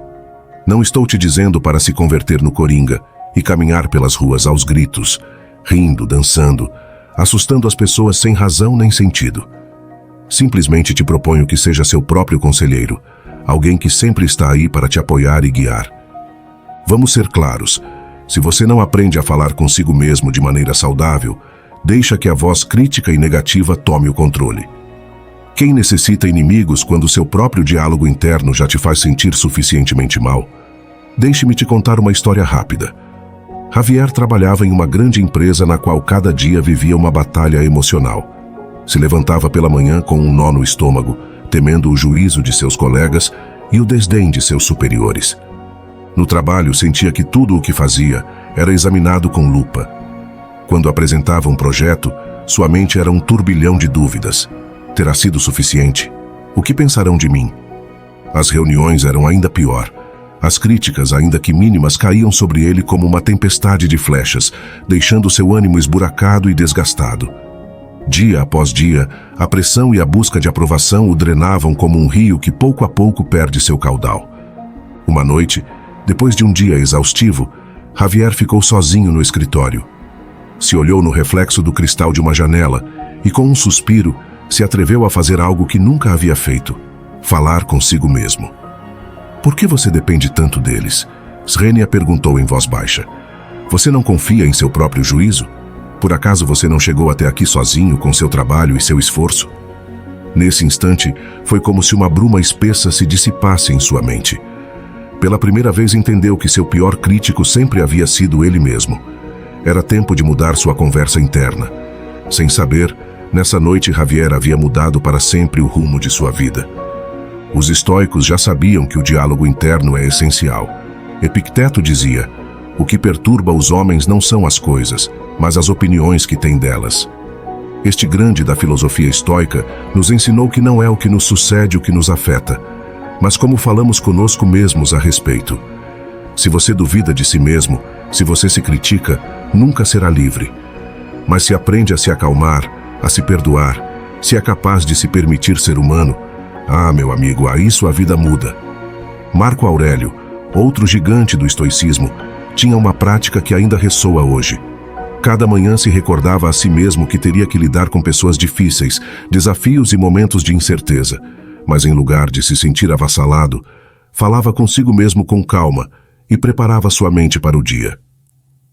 Não estou te dizendo para se converter no coringa e caminhar pelas ruas aos gritos, rindo, dançando, assustando as pessoas sem razão nem sentido. Simplesmente te proponho que seja seu próprio conselheiro, alguém que sempre está aí para te apoiar e guiar. Vamos ser claros, se você não aprende a falar consigo mesmo de maneira saudável, deixa que a voz crítica e negativa tome o controle. Quem necessita inimigos quando seu próprio diálogo interno já te faz sentir suficientemente mal? Deixe-me te contar uma história rápida. Javier trabalhava em uma grande empresa na qual cada dia vivia uma batalha emocional. Se levantava pela manhã com um nó no estômago, temendo o juízo de seus colegas e o desdém de seus superiores. No trabalho, sentia que tudo o que fazia era examinado com lupa. Quando apresentava um projeto, sua mente era um turbilhão de dúvidas. Terá sido suficiente? O que pensarão de mim? As reuniões eram ainda pior. As críticas, ainda que mínimas, caíam sobre ele como uma tempestade de flechas, deixando seu ânimo esburacado e desgastado. Dia após dia, a pressão e a busca de aprovação o drenavam como um rio que pouco a pouco perde seu caudal. Uma noite, depois de um dia exaustivo, Javier ficou sozinho no escritório. Se olhou no reflexo do cristal de uma janela e, com um suspiro, se atreveu a fazer algo que nunca havia feito: falar consigo mesmo. Por que você depende tanto deles? Srenia perguntou em voz baixa. Você não confia em seu próprio juízo? Por acaso você não chegou até aqui sozinho com seu trabalho e seu esforço? Nesse instante, foi como se uma bruma espessa se dissipasse em sua mente. Pela primeira vez entendeu que seu pior crítico sempre havia sido ele mesmo. Era tempo de mudar sua conversa interna. Sem saber, nessa noite Javier havia mudado para sempre o rumo de sua vida. Os estoicos já sabiam que o diálogo interno é essencial. Epicteto dizia: o que perturba os homens não são as coisas, mas as opiniões que têm delas. Este grande da filosofia estoica nos ensinou que não é o que nos sucede o que nos afeta, mas como falamos conosco mesmos a respeito. Se você duvida de si mesmo, se você se critica, nunca será livre. Mas se aprende a se acalmar, a se perdoar, se é capaz de se permitir ser humano, meu amigo, aí sua vida muda. Marco Aurélio, outro gigante do estoicismo, tinha uma prática que ainda ressoa hoje. Cada manhã se recordava a si mesmo que teria que lidar com pessoas difíceis, desafios e momentos de incerteza. Mas em lugar de se sentir avassalado, falava consigo mesmo com calma e preparava sua mente para o dia.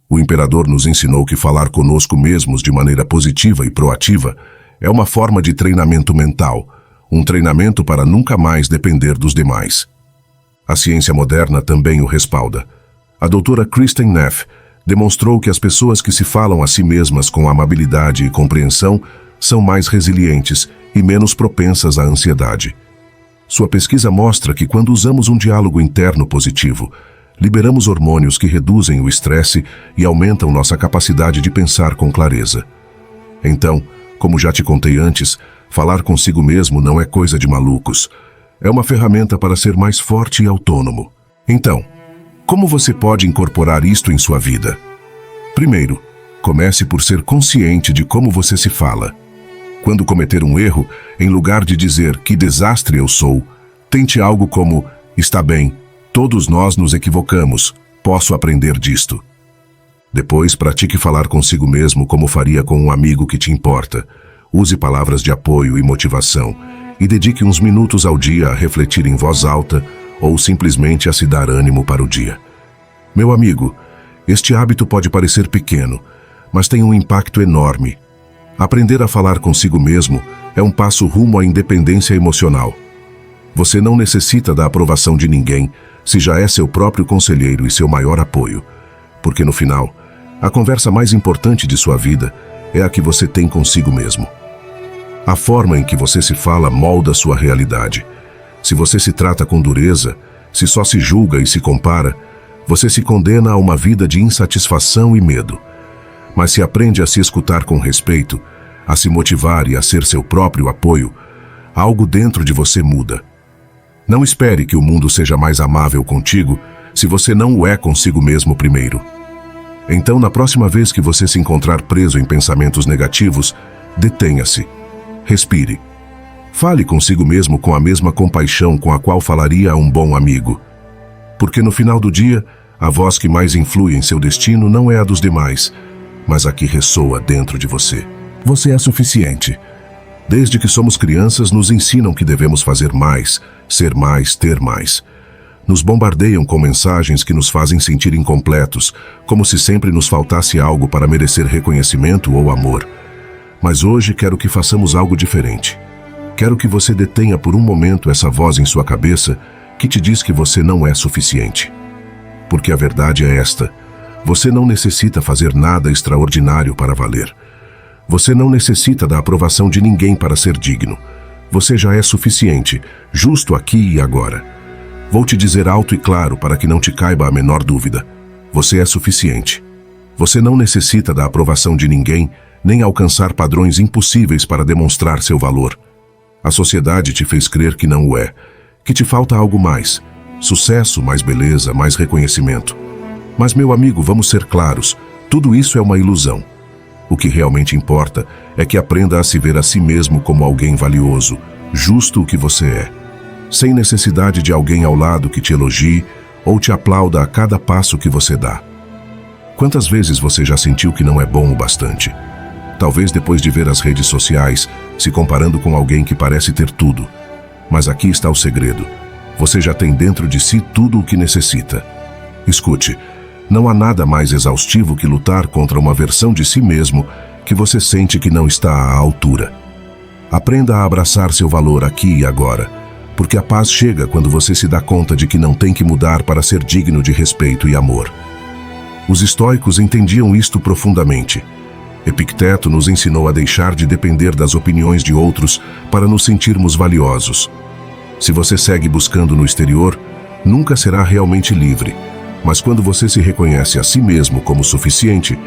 O imperador nos ensinou que falar conosco mesmos de maneira positiva e proativa é uma forma de treinamento mental, um treinamento para nunca mais depender dos demais. A ciência moderna também o respalda. A doutora Kristin Neff demonstrou que as pessoas que se falam a si mesmas com amabilidade e compreensão são mais resilientes e menos propensas à ansiedade. Sua pesquisa mostra que quando usamos um diálogo interno positivo, liberamos hormônios que reduzem o estresse e aumentam nossa capacidade de pensar com clareza. Então, como já te contei antes, falar consigo mesmo não é coisa de malucos. É uma ferramenta para ser mais forte e autônomo. Então, como você pode incorporar isto em sua vida? Primeiro, comece por ser consciente de como você se fala. Quando cometer um erro, em lugar de dizer "que desastre eu sou", tente algo como "está bem, todos nós nos equivocamos, posso aprender disto". Depois, pratique falar consigo mesmo como faria com um amigo que te importa. Use palavras de apoio e motivação e dedique uns minutos ao dia a refletir em voz alta ou simplesmente a se dar ânimo para o dia. Meu amigo, este hábito pode parecer pequeno, mas tem um impacto enorme. Aprender a falar consigo mesmo é um passo rumo à independência emocional. Você não necessita da aprovação de ninguém se já é seu próprio conselheiro e seu maior apoio. Porque no final, a conversa mais importante de sua vida é a que você tem consigo mesmo. A forma em que você se fala molda sua realidade. Se você se trata com dureza, se só se julga e se compara, você se condena a uma vida de insatisfação e medo. Mas se aprende a se escutar com respeito, a se motivar e a ser seu próprio apoio, algo dentro de você muda. Não espere que o mundo seja mais amável contigo se você não o é consigo mesmo primeiro. Então, na próxima vez que você se encontrar preso em pensamentos negativos, detenha-se. Respire. Fale consigo mesmo com a mesma compaixão com a qual falaria a um bom amigo. Porque no final do dia, a voz que mais influi em seu destino não é a dos demais, mas a que ressoa dentro de você. Você é suficiente. Desde que somos crianças, nos ensinam que devemos fazer mais, ser mais, ter mais. Nos bombardeiam com mensagens que nos fazem sentir incompletos, como se sempre nos faltasse algo para merecer reconhecimento ou amor. Mas hoje quero que façamos algo diferente. Quero que você detenha por um momento essa voz em sua cabeça que te diz que você não é suficiente. Porque a verdade é esta: você não necessita fazer nada extraordinário para valer. Você não necessita da aprovação de ninguém para ser digno. Você já é suficiente, justo aqui e agora. Vou te dizer alto e claro para que não te caiba a menor dúvida. Você é suficiente. Você não necessita da aprovação de ninguém, nem alcançar padrões impossíveis para demonstrar seu valor. A sociedade te fez crer que não o é, que te falta algo mais. Sucesso, mais beleza, mais reconhecimento. Mas, meu amigo, vamos ser claros, tudo isso é uma ilusão. O que realmente importa é que aprenda a se ver a si mesmo como alguém valioso, justo o que você é, sem necessidade de alguém ao lado que te elogie ou te aplauda a cada passo que você dá. Quantas vezes você já sentiu que não é bom o bastante? Talvez depois de ver as redes sociais, se comparando com alguém que parece ter tudo. Mas aqui está o segredo. Você já tem dentro de si tudo o que necessita. Escute, não há nada mais exaustivo que lutar contra uma versão de si mesmo que você sente que não está à altura. Aprenda a abraçar seu valor aqui e agora, porque a paz chega quando você se dá conta de que não tem que mudar para ser digno de respeito e amor. Os estoicos entendiam isto profundamente. Epicteto nos ensinou a deixar de depender das opiniões de outros para nos sentirmos valiosos. Se você segue buscando no exterior, nunca será realmente livre, mas quando você se reconhece a si mesmo como suficiente,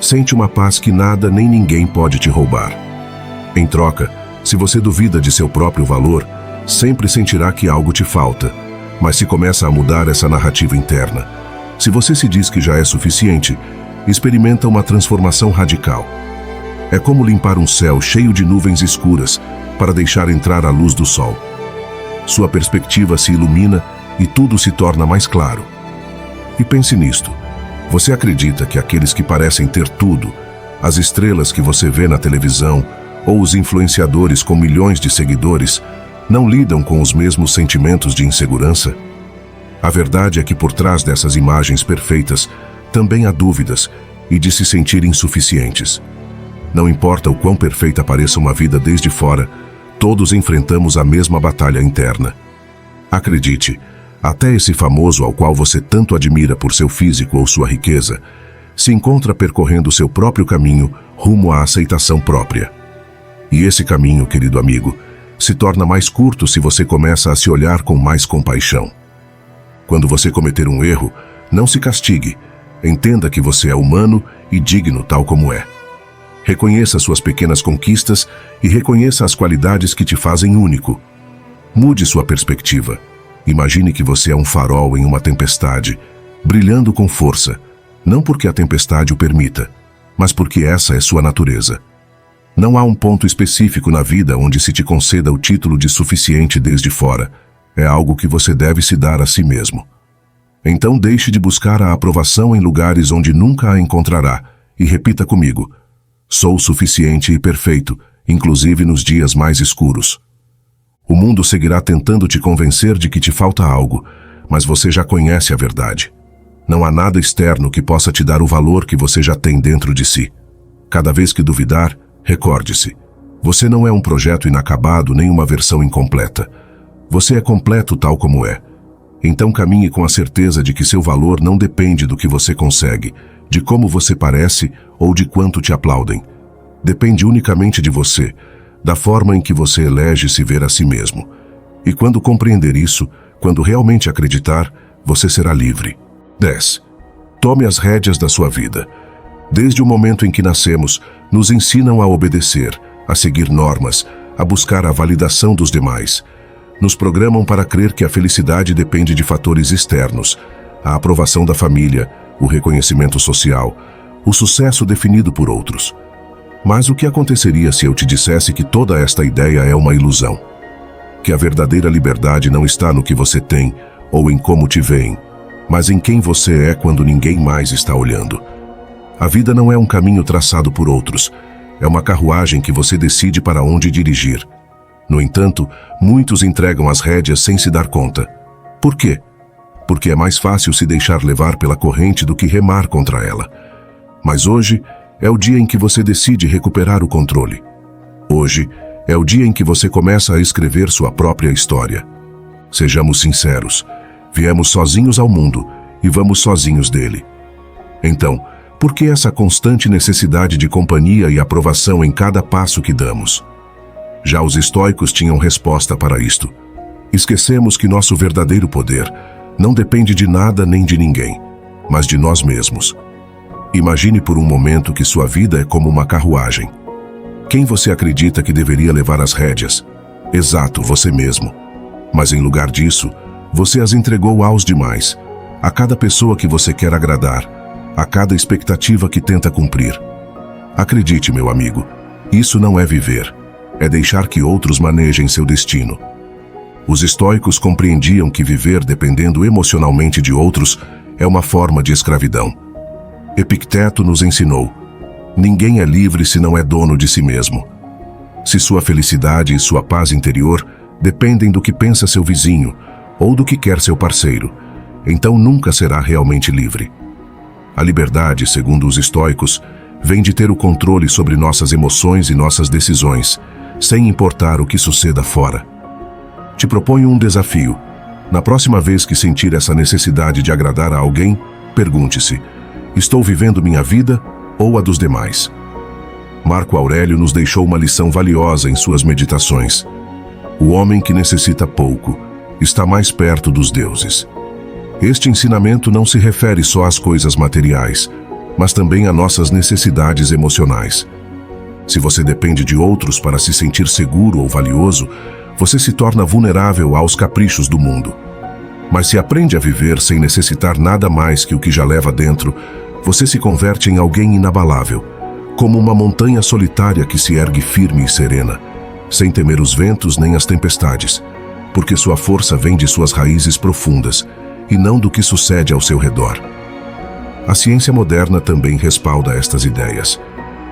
sente uma paz que nada nem ninguém pode te roubar. Em troca, se você duvida de seu próprio valor, sempre sentirá que algo te falta, mas se começa a mudar essa narrativa interna, se você se diz que já é suficiente, experimenta uma transformação radical. É como limpar um céu cheio de nuvens escuras para deixar entrar a luz do sol. Sua perspectiva se ilumina e tudo se torna mais claro. E pense nisto. Você acredita que aqueles que parecem ter tudo, as estrelas que você vê na televisão ou os influenciadores com milhões de seguidores, não lidam com os mesmos sentimentos de insegurança? A verdade é que por trás dessas imagens perfeitas também há dúvidas e de se sentir insuficientes. Não importa o quão perfeita pareça uma vida desde fora, todos enfrentamos a mesma batalha interna. Acredite, até esse famoso ao qual você tanto admira por seu físico ou sua riqueza, se encontra percorrendo seu próprio caminho rumo à aceitação própria. E esse caminho, querido amigo, se torna mais curto se você começa a se olhar com mais compaixão. Quando você cometer um erro, não se castigue. Entenda que você é humano e digno tal como é. Reconheça suas pequenas conquistas e reconheça as qualidades que te fazem único. Mude sua perspectiva. Imagine que você é um farol em uma tempestade, brilhando com força, não porque a tempestade o permita, mas porque essa é sua natureza. Não há um ponto específico na vida onde se te conceda o título de suficiente desde fora. É algo que você deve se dar a si mesmo. Então deixe de buscar a aprovação em lugares onde nunca a encontrará e repita comigo: sou suficiente e perfeito, inclusive nos dias mais escuros. O mundo seguirá tentando te convencer de que te falta algo, mas você já conhece a verdade. Não há nada externo que possa te dar o valor que você já tem dentro de si. Cada vez que duvidar, recorde-se: você não é um projeto inacabado nem uma versão incompleta. Você é completo tal como é. Então caminhe com a certeza de que seu valor não depende do que você consegue, de como você parece ou de quanto te aplaudem. Depende unicamente de você, da forma em que você elege se ver a si mesmo. E quando compreender isso, quando realmente acreditar, você será livre. 10. Tome as rédeas da sua vida. Desde o momento em que nascemos, nos ensinam a obedecer, a seguir normas, a buscar a validação dos demais. Nos programam para crer que a felicidade depende de fatores externos, a aprovação da família, o reconhecimento social, o sucesso definido por outros. Mas o que aconteceria se eu te dissesse que toda esta ideia é uma ilusão? Que a verdadeira liberdade não está no que você tem ou em como te veem, mas em quem você é quando ninguém mais está olhando. A vida não é um caminho traçado por outros, é uma carruagem que você decide para onde dirigir. No entanto, muitos entregam as rédeas sem se dar conta. Por quê? Porque é mais fácil se deixar levar pela corrente do que remar contra ela. Mas hoje é o dia em que você decide recuperar o controle. Hoje é o dia em que você começa a escrever sua própria história. Sejamos sinceros, viemos sozinhos ao mundo e vamos sozinhos dele. Então, por que essa constante necessidade de companhia e aprovação em cada passo que damos? Já os estoicos tinham resposta para isto. Esquecemos que nosso verdadeiro poder não depende de nada nem de ninguém, mas de nós mesmos. Imagine por um momento que sua vida é como uma carruagem. Quem você acredita que deveria levar as rédeas? Exato, você mesmo. Mas em lugar disso, você as entregou aos demais, a cada pessoa que você quer agradar, a cada expectativa que tenta cumprir. Acredite, meu amigo, isso não é viver. É deixar que outros manejem seu destino. Os estoicos compreendiam que viver dependendo emocionalmente de outros é uma forma de escravidão. Epicteto nos ensinou: ninguém é livre se não é dono de si mesmo. Se sua felicidade e sua paz interior dependem do que pensa seu vizinho ou do que quer seu parceiro, então nunca será realmente livre. A liberdade, segundo os estoicos, vem de ter o controle sobre nossas emoções e nossas decisões, sem importar o que suceda fora. Te proponho um desafio. Na próxima vez que sentir essa necessidade de agradar a alguém, pergunte-se: estou vivendo minha vida ou a dos demais? Marco Aurélio nos deixou uma lição valiosa em suas meditações. O homem que necessita pouco está mais perto dos deuses. Este ensinamento não se refere só às coisas materiais, mas também a nossas necessidades emocionais. Se você depende de outros para se sentir seguro ou valioso, você se torna vulnerável aos caprichos do mundo. Mas se aprende a viver sem necessitar nada mais que o que já leva dentro, você se converte em alguém inabalável, como uma montanha solitária que se ergue firme e serena, sem temer os ventos nem as tempestades, porque sua força vem de suas raízes profundas e não do que sucede ao seu redor. A ciência moderna também respalda estas ideias.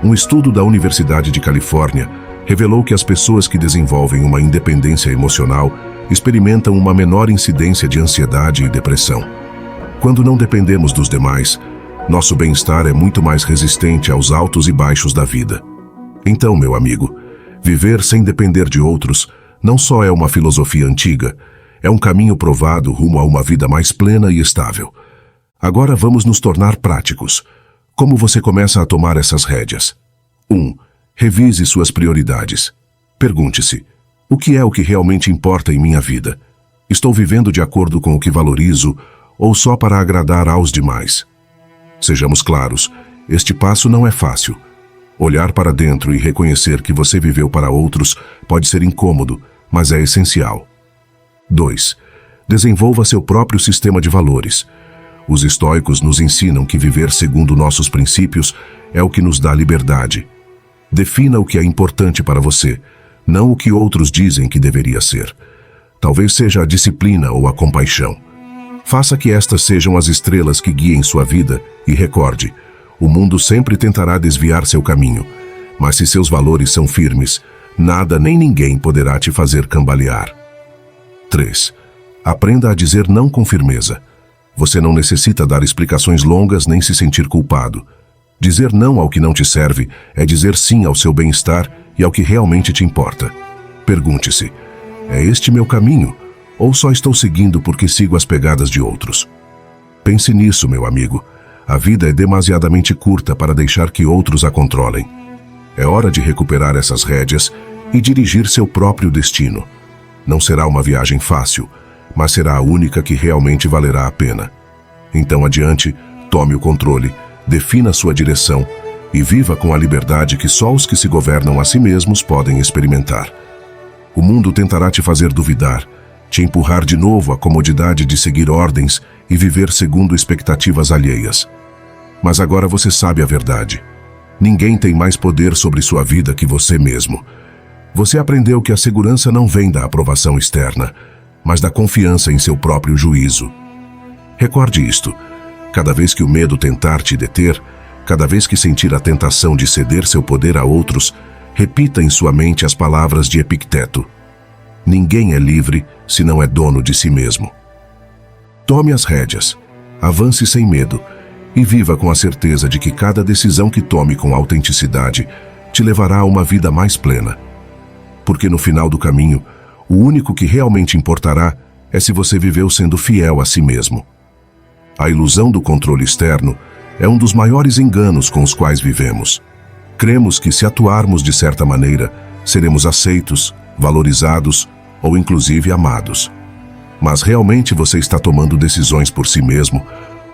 Um estudo da Universidade de Califórnia revelou que as pessoas que desenvolvem uma independência emocional experimentam uma menor incidência de ansiedade e depressão. Quando não dependemos dos demais, nosso bem-estar é muito mais resistente aos altos e baixos da vida. Então, meu amigo, viver sem depender de outros não só é uma filosofia antiga, é um caminho provado rumo a uma vida mais plena e estável. Agora vamos nos tornar práticos. Como você começa a tomar essas rédeas? 1. Revise suas prioridades. Pergunte-se: o que é o que realmente importa em minha vida? Estou vivendo de acordo com o que valorizo ou só para agradar aos demais? Sejamos claros, este passo não é fácil. Olhar para dentro e reconhecer que você viveu para outros pode ser incômodo, mas é essencial. 2. Desenvolva seu próprio sistema de valores. Os estoicos nos ensinam que viver segundo nossos princípios é o que nos dá liberdade. Defina o que é importante para você, não o que outros dizem que deveria ser. Talvez seja a disciplina ou a compaixão. Faça que estas sejam as estrelas que guiem sua vida e recorde: o mundo sempre tentará desviar seu caminho, mas se seus valores são firmes, nada nem ninguém poderá te fazer cambalear. 3. Aprenda a dizer não com firmeza. Você não necessita dar explicações longas nem se sentir culpado. Dizer não ao que não te serve é dizer sim ao seu bem-estar e ao que realmente te importa. Pergunte-se: é este meu caminho? Ou só estou seguindo porque sigo as pegadas de outros? Pense nisso, meu amigo. A vida é demasiadamente curta para deixar que outros a controlem. É hora de recuperar essas rédeas e dirigir seu próprio destino. Não será uma viagem fácil, mas será a única que realmente valerá a pena. Então adiante, tome o controle, defina sua direção e viva com a liberdade que só os que se governam a si mesmos podem experimentar. O mundo tentará te fazer duvidar, te empurrar de novo à comodidade de seguir ordens e viver segundo expectativas alheias. Mas agora você sabe a verdade. Ninguém tem mais poder sobre sua vida que você mesmo. Você aprendeu que a segurança não vem da aprovação externa, mas da confiança em seu próprio juízo. Recorde isto: cada vez que o medo tentar te deter, cada vez que sentir a tentação de ceder seu poder a outros, repita em sua mente as palavras de Epicteto: ninguém é livre se não é dono de si mesmo. Tome as rédeas, avance sem medo e viva com a certeza de que cada decisão que tome com autenticidade te levará a uma vida mais plena. Porque no final do caminho, o único que realmente importará é se você viveu sendo fiel a si mesmo. A ilusão do controle externo é um dos maiores enganos com os quais vivemos. Cremos que se atuarmos de certa maneira, seremos aceitos, valorizados ou inclusive amados. Mas realmente você está tomando decisões por si mesmo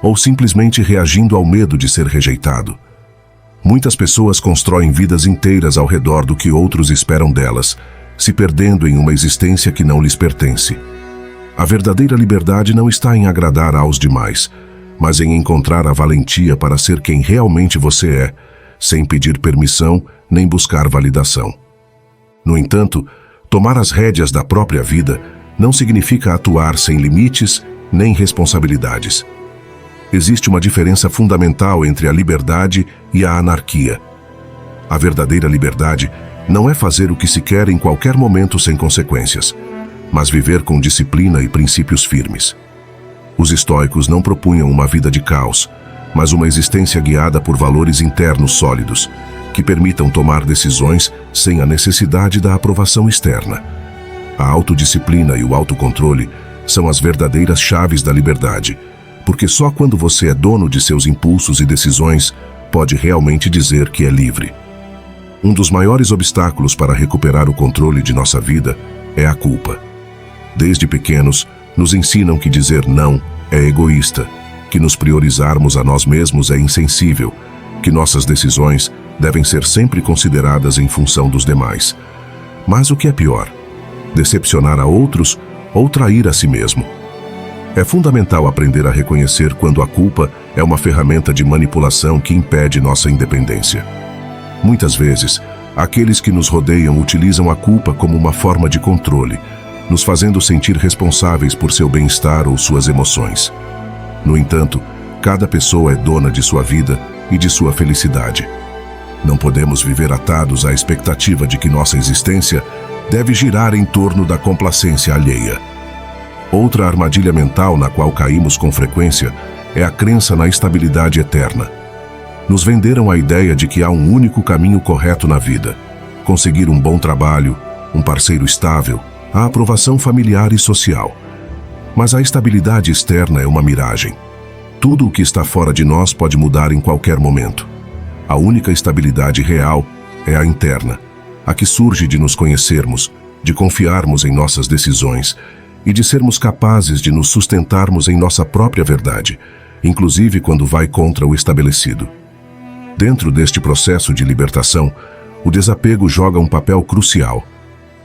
ou simplesmente reagindo ao medo de ser rejeitado? Muitas pessoas constroem vidas inteiras ao redor do que outros esperam delas, se perdendo em uma existência que não lhes pertence. A verdadeira liberdade não está em agradar aos demais, mas em encontrar a valentia para ser quem realmente você é, sem pedir permissão nem buscar validação. No entanto, tomar as rédeas da própria vida não significa atuar sem limites nem responsabilidades. Existe uma diferença fundamental entre a liberdade e a anarquia. A verdadeira liberdade não é fazer o que se quer em qualquer momento sem consequências, mas viver com disciplina e princípios firmes. Os estoicos não propunham uma vida de caos, mas uma existência guiada por valores internos sólidos, que permitam tomar decisões sem a necessidade da aprovação externa. A autodisciplina e o autocontrole são as verdadeiras chaves da liberdade, porque só quando você é dono de seus impulsos e decisões pode realmente dizer que é livre. Um dos maiores obstáculos para recuperar o controle de nossa vida é a culpa. Desde pequenos, nos ensinam que dizer não é egoísta, que nos priorizarmos a nós mesmos é insensível, que nossas decisões devem ser sempre consideradas em função dos demais. Mas o que é pior? Decepcionar a outros ou trair a si mesmo. É fundamental aprender a reconhecer quando a culpa é uma ferramenta de manipulação que impede nossa independência. Muitas vezes, aqueles que nos rodeiam utilizam a culpa como uma forma de controle, nos fazendo sentir responsáveis por seu bem-estar ou suas emoções. No entanto, cada pessoa é dona de sua vida e de sua felicidade. Não podemos viver atados à expectativa de que nossa existência deve girar em torno da complacência alheia. Outra armadilha mental na qual caímos com frequência é a crença na estabilidade eterna. Nos venderam a ideia de que há um único caminho correto na vida: conseguir um bom trabalho, um parceiro estável, a aprovação familiar e social. Mas a estabilidade externa é uma miragem. Tudo o que está fora de nós pode mudar em qualquer momento. A única estabilidade real é a interna, a que surge de nos conhecermos, de confiarmos em nossas decisões e de sermos capazes de nos sustentarmos em nossa própria verdade, inclusive quando vai contra o estabelecido. Dentro deste processo de libertação, o desapego joga um papel crucial.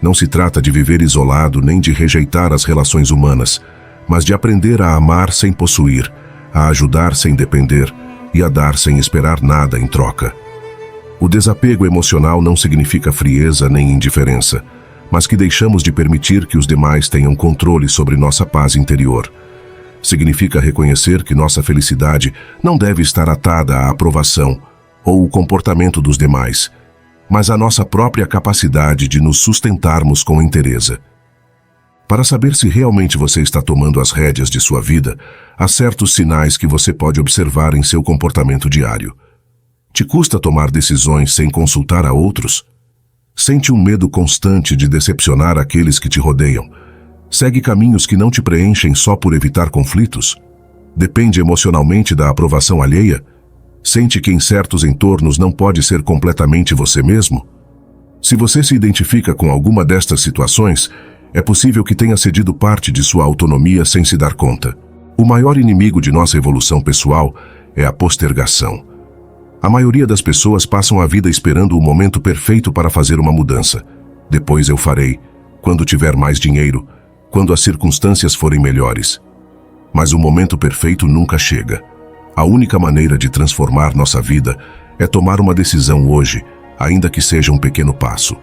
Não se trata de viver isolado nem de rejeitar as relações humanas, mas de aprender a amar sem possuir, a ajudar sem depender e a dar sem esperar nada em troca. O desapego emocional não significa frieza nem indiferença, mas que deixamos de permitir que os demais tenham controle sobre nossa paz interior. Significa reconhecer que nossa felicidade não deve estar atada à aprovação ou o comportamento dos demais, mas à nossa própria capacidade de nos sustentarmos com inteireza. Para saber se realmente você está tomando as rédeas de sua vida, há certos sinais que você pode observar em seu comportamento diário. Te custa tomar decisões sem consultar a outros? Sente um medo constante de decepcionar aqueles que te rodeiam? Segue caminhos que não te preenchem só por evitar conflitos? Depende emocionalmente da aprovação alheia? Sente que em certos entornos não pode ser completamente você mesmo? Se você se identifica com alguma destas situações, é possível que tenha cedido parte de sua autonomia sem se dar conta. O maior inimigo de nossa evolução pessoal é a postergação. A maioria das pessoas passam a vida esperando o momento perfeito para fazer uma mudança. Depois eu farei, quando tiver mais dinheiro, quando as circunstâncias forem melhores. Mas o momento perfeito nunca chega. A única maneira de transformar nossa vida é tomar uma decisão hoje, ainda que seja um pequeno passo.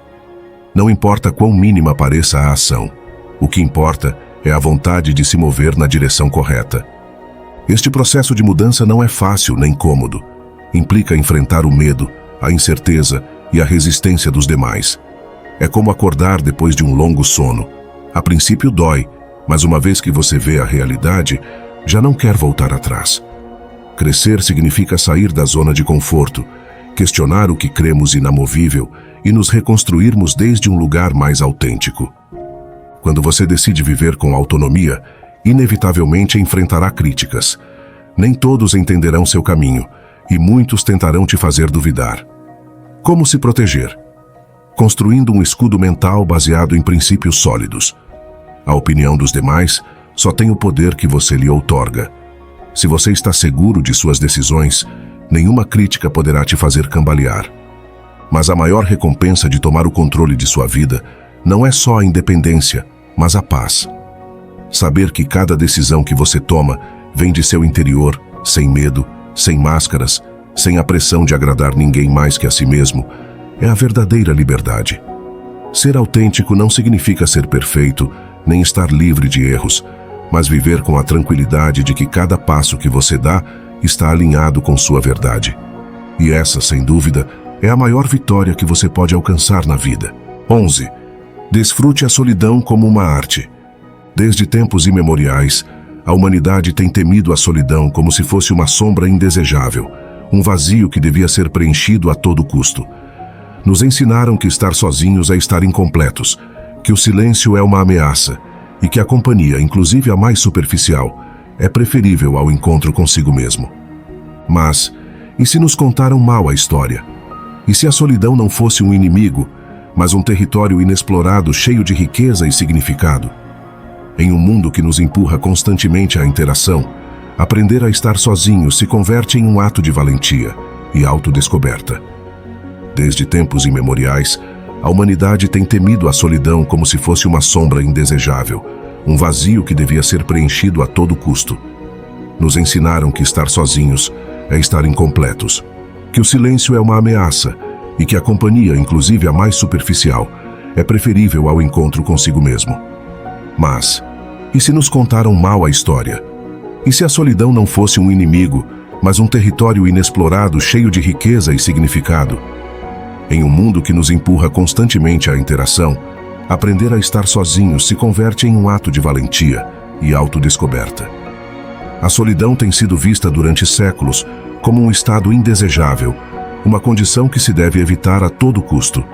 Não importa quão mínima pareça a ação, o que importa é a vontade de se mover na direção correta. Este processo de mudança não é fácil nem cômodo. Implica enfrentar o medo, a incerteza e a resistência dos demais. É como acordar depois de um longo sono. A princípio dói, mas uma vez que você vê a realidade, já não quer voltar atrás. Crescer significa sair da zona de conforto, questionar o que cremos inamovível e nos reconstruirmos desde um lugar mais autêntico. Quando você decide viver com autonomia, inevitavelmente enfrentará críticas. Nem todos entenderão seu caminho, e muitos tentarão te fazer duvidar. Como se proteger? Construindo um escudo mental baseado em princípios sólidos. A opinião dos demais só tem o poder que você lhe outorga. Se você está seguro de suas decisões, nenhuma crítica poderá te fazer cambalear. Mas a maior recompensa de tomar o controle de sua vida não é só a independência, mas a paz. Saber que cada decisão que você toma vem de seu interior, sem medo, sem máscaras, sem a pressão de agradar ninguém mais que a si mesmo, é a verdadeira liberdade. Ser autêntico não significa ser perfeito, nem estar livre de erros, mas viver com a tranquilidade de que cada passo que você dá está alinhado com sua verdade. E essa, sem dúvida, é a maior vitória que você pode alcançar na vida. 11. Desfrute a solidão como uma arte. Desde tempos imemoriais, a humanidade tem temido a solidão como se fosse uma sombra indesejável, um vazio que devia ser preenchido a todo custo. Nos ensinaram que estar sozinhos é estar incompletos, que o silêncio é uma ameaça e que a companhia, inclusive a mais superficial, é preferível ao encontro consigo mesmo. Mas, e se nos contaram mal a história? E se a solidão não fosse um inimigo, mas um território inexplorado cheio de riqueza e significado? Em um mundo que nos empurra constantemente à interação, aprender a estar sozinho se converte em um ato de valentia e autodescoberta. Desde tempos imemoriais, a humanidade tem temido a solidão como se fosse uma sombra indesejável, um vazio que devia ser preenchido a todo custo. Nos ensinaram que estar sozinhos é estar incompletos, que o silêncio é uma ameaça e que a companhia, inclusive a mais superficial, é preferível ao encontro consigo mesmo. Mas, e se nos contaram mal a história? E se a solidão não fosse um inimigo, mas um território inexplorado cheio de riqueza e significado? Em um mundo que nos empurra constantemente à interação, aprender a estar sozinho se converte em um ato de valentia e autodescoberta. A solidão tem sido vista durante séculos como um estado indesejável, uma condição que se deve evitar a todo custo.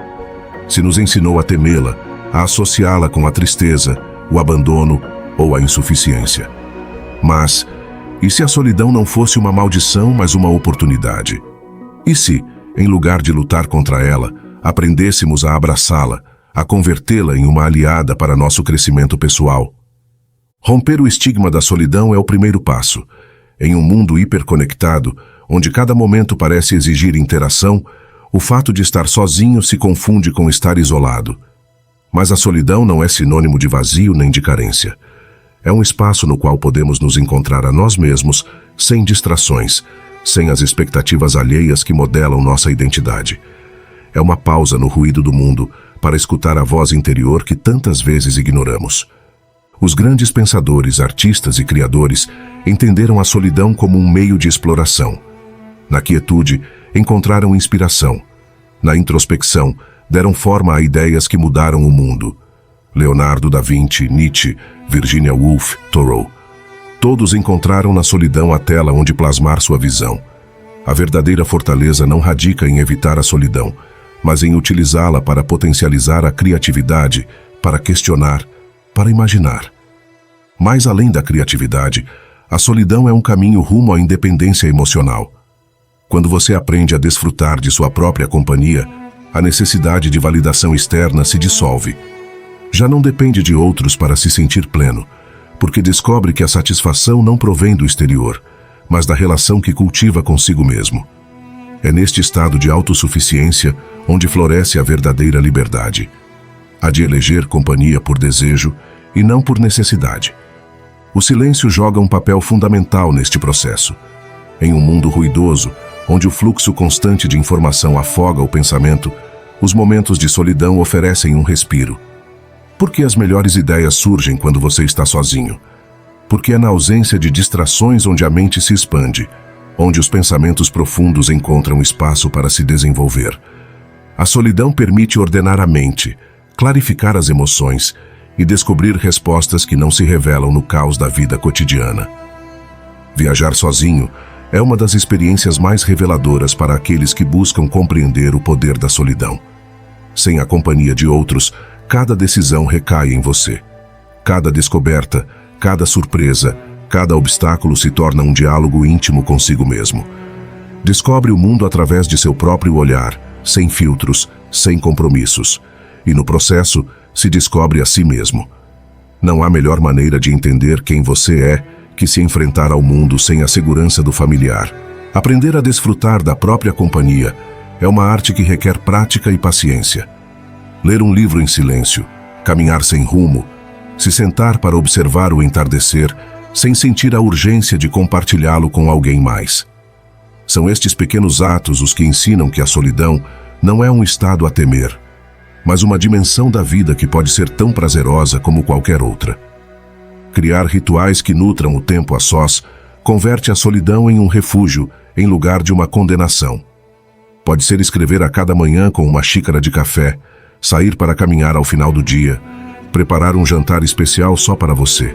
Se nos ensinou a temê-la, a associá-la com a tristeza, o abandono ou a insuficiência. Mas, e se a solidão não fosse uma maldição, mas uma oportunidade? E se, em lugar de lutar contra ela, aprendêssemos a abraçá-la, a convertê-la em uma aliada para nosso crescimento pessoal? Romper o estigma da solidão é o primeiro passo. Em um mundo hiperconectado, onde cada momento parece exigir interação, o fato de estar sozinho se confunde com estar isolado. Mas a solidão não é sinônimo de vazio nem de carência. É um espaço no qual podemos nos encontrar a nós mesmos, sem distrações, sem as expectativas alheias que modelam nossa identidade. É uma pausa no ruído do mundo para escutar a voz interior que tantas vezes ignoramos. Os grandes pensadores, artistas e criadores entenderam a solidão como um meio de exploração. Na quietude, encontraram inspiração. Na introspecção, deram forma a ideias que mudaram o mundo. Leonardo da Vinci, Nietzsche, Virginia Woolf, Thoreau. Todos encontraram na solidão a tela onde plasmar sua visão. A verdadeira fortaleza não radica em evitar a solidão, mas em utilizá-la para potencializar a criatividade, para questionar, para imaginar. Mais além da criatividade, a solidão é um caminho rumo à independência emocional. Quando você aprende a desfrutar de sua própria companhia, a necessidade de validação externa se dissolve. Já não depende de outros para se sentir pleno, porque descobre que a satisfação não provém do exterior, mas da relação que cultiva consigo mesmo. É neste estado de autossuficiência onde floresce a verdadeira liberdade. A de eleger companhia por desejo e não por necessidade. O silêncio joga um papel fundamental neste processo. Em um mundo ruidoso, onde o fluxo constante de informação afoga o pensamento, os momentos de solidão oferecem um respiro. Porque as melhores ideias surgem quando você está sozinho. Porque é na ausência de distrações onde a mente se expande, onde os pensamentos profundos encontram espaço para se desenvolver. A solidão permite ordenar a mente, clarificar as emoções e descobrir respostas que não se revelam no caos da vida cotidiana. Viajar sozinho é uma das experiências mais reveladoras para aqueles que buscam compreender o poder da solidão. Sem a companhia de outros, cada decisão recai em você. Cada descoberta, cada surpresa, cada obstáculo se torna um diálogo íntimo consigo mesmo. Descobre o mundo através de seu próprio olhar, sem filtros, sem compromissos. E no processo, se descobre a si mesmo. Não há melhor maneira de entender quem você é que se enfrentar ao mundo sem a segurança do familiar. Aprender a desfrutar da própria companhia é uma arte que requer prática e paciência. Ler um livro em silêncio, caminhar sem rumo, se sentar para observar o entardecer, sem sentir a urgência de compartilhá-lo com alguém mais. São estes pequenos atos os que ensinam que a solidão não é um estado a temer, mas uma dimensão da vida que pode ser tão prazerosa como qualquer outra. Criar rituais que nutram o tempo a sós converte a solidão em um refúgio, em lugar de uma condenação. Pode ser escrever a cada manhã com uma xícara de café, sair para caminhar ao final do dia, preparar um jantar especial só para você,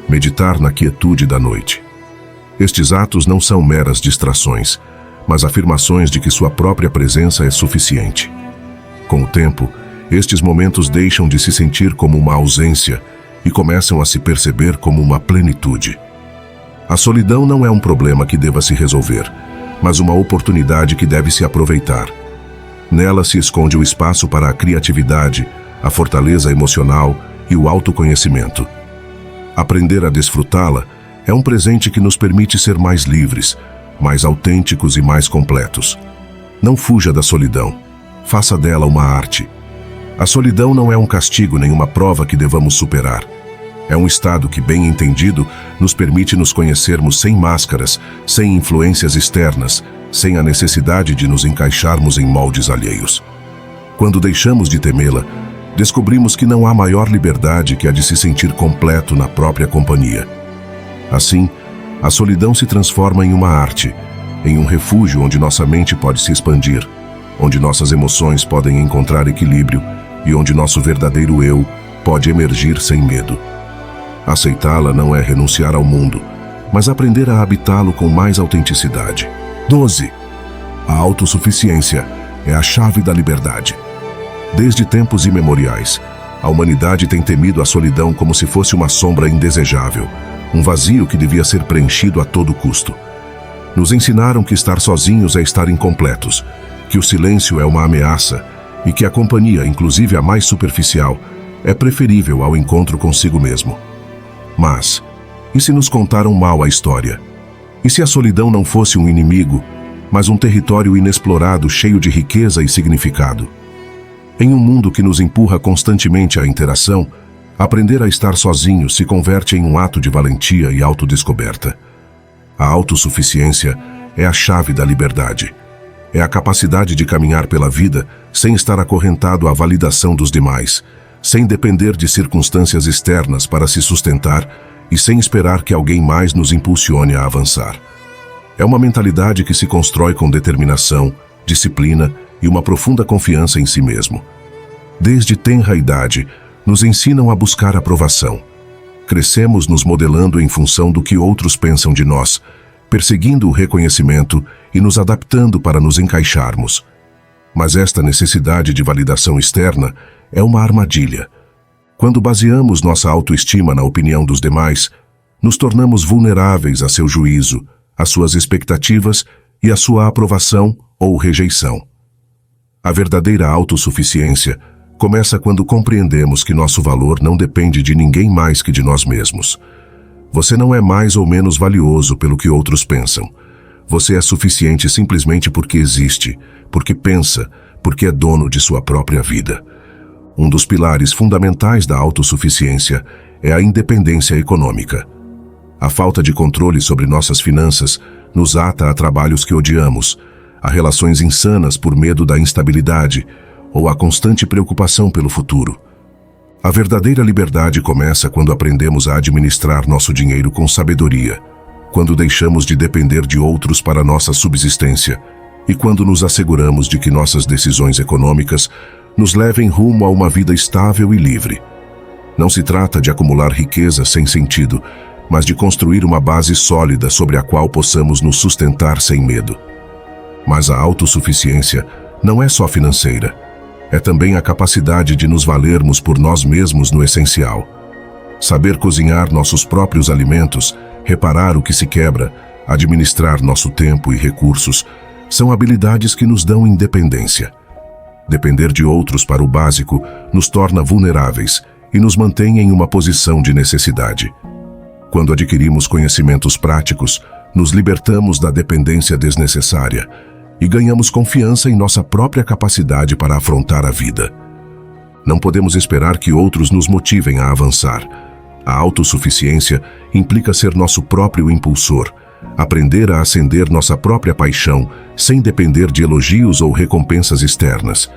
meditar na quietude da noite. Estes atos não são meras distrações, mas afirmações de que sua própria presença é suficiente. Com o tempo, Estes momentos deixam de se sentir como uma ausência e começam a se perceber como uma plenitude. A solidão não é um problema que deva se resolver, mas uma oportunidade que deve se aproveitar. Nela se esconde o espaço para a criatividade, a fortaleza emocional e o autoconhecimento. Aprender a desfrutá-la é um presente que nos permite ser mais livres, mais autênticos e mais completos. Não fuja da solidão. Faça dela uma arte. A solidão não é um castigo nem uma prova que devamos superar. É um estado que, bem entendido, nos permite nos conhecermos sem máscaras, sem influências externas, sem a necessidade de nos encaixarmos em moldes alheios. Quando deixamos de temê-la, descobrimos que não há maior liberdade que a de se sentir completo na própria companhia. Assim, a solidão se transforma em uma arte, em um refúgio onde nossa mente pode se expandir, onde nossas emoções podem encontrar equilíbrio e onde nosso verdadeiro eu pode emergir sem medo. Aceitá-la não é renunciar ao mundo, mas aprender a habitá-lo com mais autenticidade. 12. A autossuficiência é a chave da liberdade. Desde tempos imemoriais, a humanidade tem temido a solidão como se fosse uma sombra indesejável, um vazio que devia ser preenchido a todo custo. Nos ensinaram que estar sozinhos é estar incompletos, que o silêncio é uma ameaça e que a companhia, inclusive a mais superficial, é preferível ao encontro consigo mesmo. Mas, e se nos contaram mal a história? E se a solidão não fosse um inimigo, mas um território inexplorado cheio de riqueza e significado? Em um mundo que nos empurra constantemente à interação, aprender a estar sozinho se converte em um ato de valentia e autodescoberta. A autossuficiência é a chave da liberdade. É a capacidade de caminhar pela vida sem estar acorrentado à validação dos demais, sem depender de circunstâncias externas para se sustentar e sem esperar que alguém mais nos impulsione a avançar. É uma mentalidade que se constrói com determinação, disciplina e uma profunda confiança em si mesmo. Desde tenra idade, nos ensinam a buscar aprovação. Crescemos nos modelando em função do que outros pensam de nós, perseguindo o reconhecimento e nos adaptando para nos encaixarmos. Mas esta necessidade de validação externa é uma armadilha. Quando baseamos nossa autoestima na opinião dos demais, nos tornamos vulneráveis a seu juízo, às suas expectativas e à sua aprovação ou rejeição. A verdadeira autossuficiência começa quando compreendemos que nosso valor não depende de ninguém mais que de nós mesmos. Você não é mais ou menos valioso pelo que outros pensam. Você é suficiente simplesmente porque existe, porque pensa, porque é dono de sua própria vida. Um dos pilares fundamentais da autossuficiência é a independência econômica. A falta de controle sobre nossas finanças nos ata a trabalhos que odiamos, a relações insanas por medo da instabilidade ou a constante preocupação pelo futuro. A verdadeira liberdade começa quando aprendemos a administrar nosso dinheiro com sabedoria, quando deixamos de depender de outros para nossa subsistência e quando nos asseguramos de que nossas decisões econômicas nos levem rumo a uma vida estável e livre. Não se trata de acumular riqueza sem sentido, mas de construir uma base sólida sobre a qual possamos nos sustentar sem medo. Mas a autossuficiência não é só financeira. É também a capacidade de nos valermos por nós mesmos no essencial. Saber cozinhar nossos próprios alimentos, reparar o que se quebra, administrar nosso tempo e recursos, são habilidades que nos dão independência. Depender de outros para o básico nos torna vulneráveis e nos mantém em uma posição de necessidade. Quando adquirimos conhecimentos práticos, nos libertamos da dependência desnecessária e ganhamos confiança em nossa própria capacidade para afrontar a vida. Não podemos esperar que outros nos motivem a avançar. A autossuficiência implica ser nosso próprio impulsor, aprender a acender nossa própria paixão sem depender de elogios ou recompensas externas.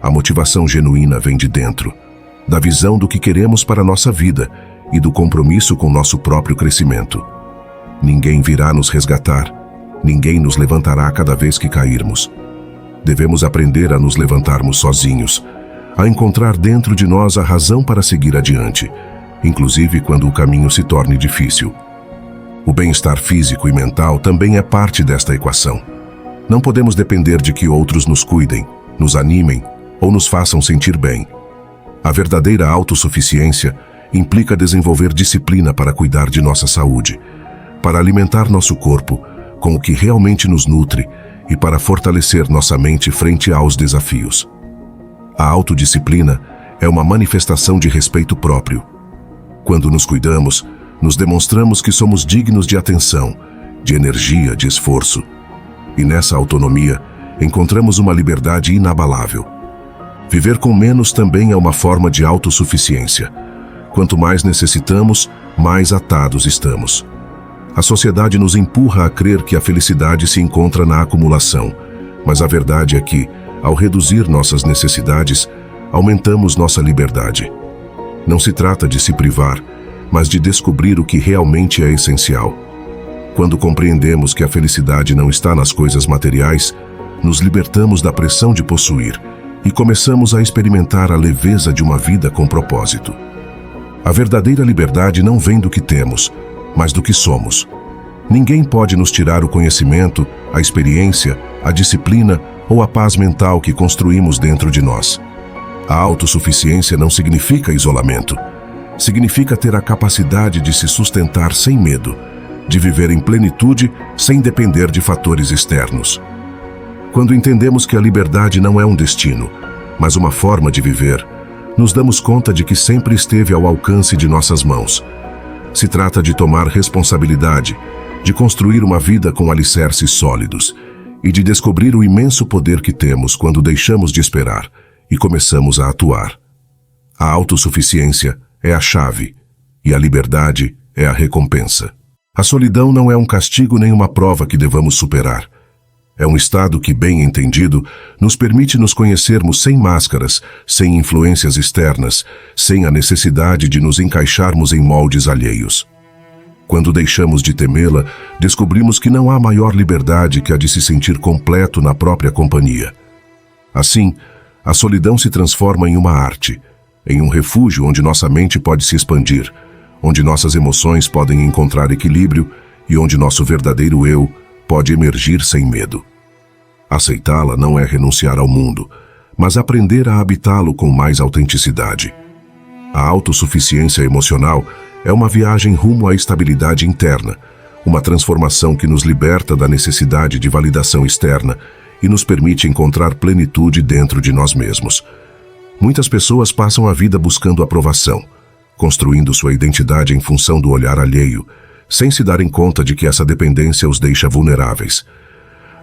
A motivação genuína vem de dentro, da visão do que queremos para nossa vida e do compromisso com nosso próprio crescimento. Ninguém virá nos resgatar, ninguém nos levantará cada vez que cairmos. Devemos aprender a nos levantarmos sozinhos, a encontrar dentro de nós a razão para seguir adiante, inclusive quando o caminho se torne difícil. O bem-estar físico e mental também é parte desta equação. Não podemos depender de que outros nos cuidem, nos animem ou nos façam sentir bem. A verdadeira autossuficiência implica desenvolver disciplina para cuidar de nossa saúde, para alimentar nosso corpo com o que realmente nos nutre e para fortalecer nossa mente frente aos desafios. A autodisciplina é uma manifestação de respeito próprio. Quando nos cuidamos, nos demonstramos que somos dignos de atenção, de energia, de esforço. E nessa autonomia, encontramos uma liberdade inabalável. Viver com menos também é uma forma de autossuficiência. Quanto mais necessitamos, mais atados estamos. A sociedade nos empurra a crer que a felicidade se encontra na acumulação, mas a verdade é que, ao reduzir nossas necessidades, aumentamos nossa liberdade. Não se trata de se privar, mas de descobrir o que realmente é essencial. Quando compreendemos que a felicidade não está nas coisas materiais, nos libertamos da pressão de possuir e começamos a experimentar a leveza de uma vida com propósito. A verdadeira liberdade não vem do que temos, mas do que somos. Ninguém pode nos tirar o conhecimento, a experiência, a disciplina ou a paz mental que construímos dentro de nós. A autossuficiência não significa isolamento. Significa ter a capacidade de se sustentar sem medo, de viver em plenitude sem depender de fatores externos. Quando entendemos que a liberdade não é um destino, mas uma forma de viver, nos damos conta de que sempre esteve ao alcance de nossas mãos. Se trata de tomar responsabilidade, de construir uma vida com alicerces sólidos e de descobrir o imenso poder que temos quando deixamos de esperar e começamos a atuar. A autossuficiência é a chave e a liberdade é a recompensa. A solidão não é um castigo nem uma prova que devamos superar. É um estado que, bem entendido, nos permite nos conhecermos sem máscaras, sem influências externas, sem a necessidade de nos encaixarmos em moldes alheios. Quando deixamos de temê-la, descobrimos que não há maior liberdade que a de se sentir completo na própria companhia. Assim, a solidão se transforma em uma arte, em um refúgio onde nossa mente pode se expandir, onde nossas emoções podem encontrar equilíbrio e onde nosso verdadeiro eu pode emergir sem medo. Aceitá-la não é renunciar ao mundo, mas aprender a habitá-lo com mais autenticidade. A autossuficiência emocional é uma viagem rumo à estabilidade interna, uma transformação que nos liberta da necessidade de validação externa e nos permite encontrar plenitude dentro de nós mesmos. Muitas pessoas passam a vida buscando aprovação, construindo sua identidade em função do olhar alheio, sem se darem conta de que essa dependência os deixa vulneráveis.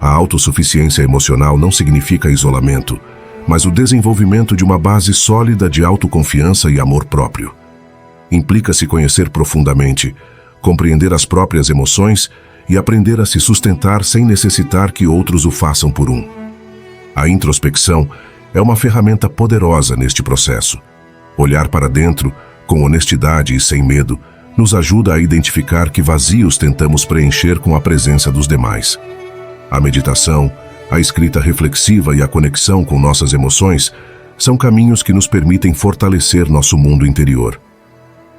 A autossuficiência emocional não significa isolamento, mas o desenvolvimento de uma base sólida de autoconfiança e amor próprio. Implica se conhecer profundamente, compreender as próprias emoções e aprender a se sustentar sem necessitar que outros o façam por um. A introspecção é uma ferramenta poderosa neste processo. Olhar para dentro, com honestidade e sem medo, nos ajuda a identificar que vazios tentamos preencher com a presença dos demais. A meditação, a escrita reflexiva e a conexão com nossas emoções são caminhos que nos permitem fortalecer nosso mundo interior.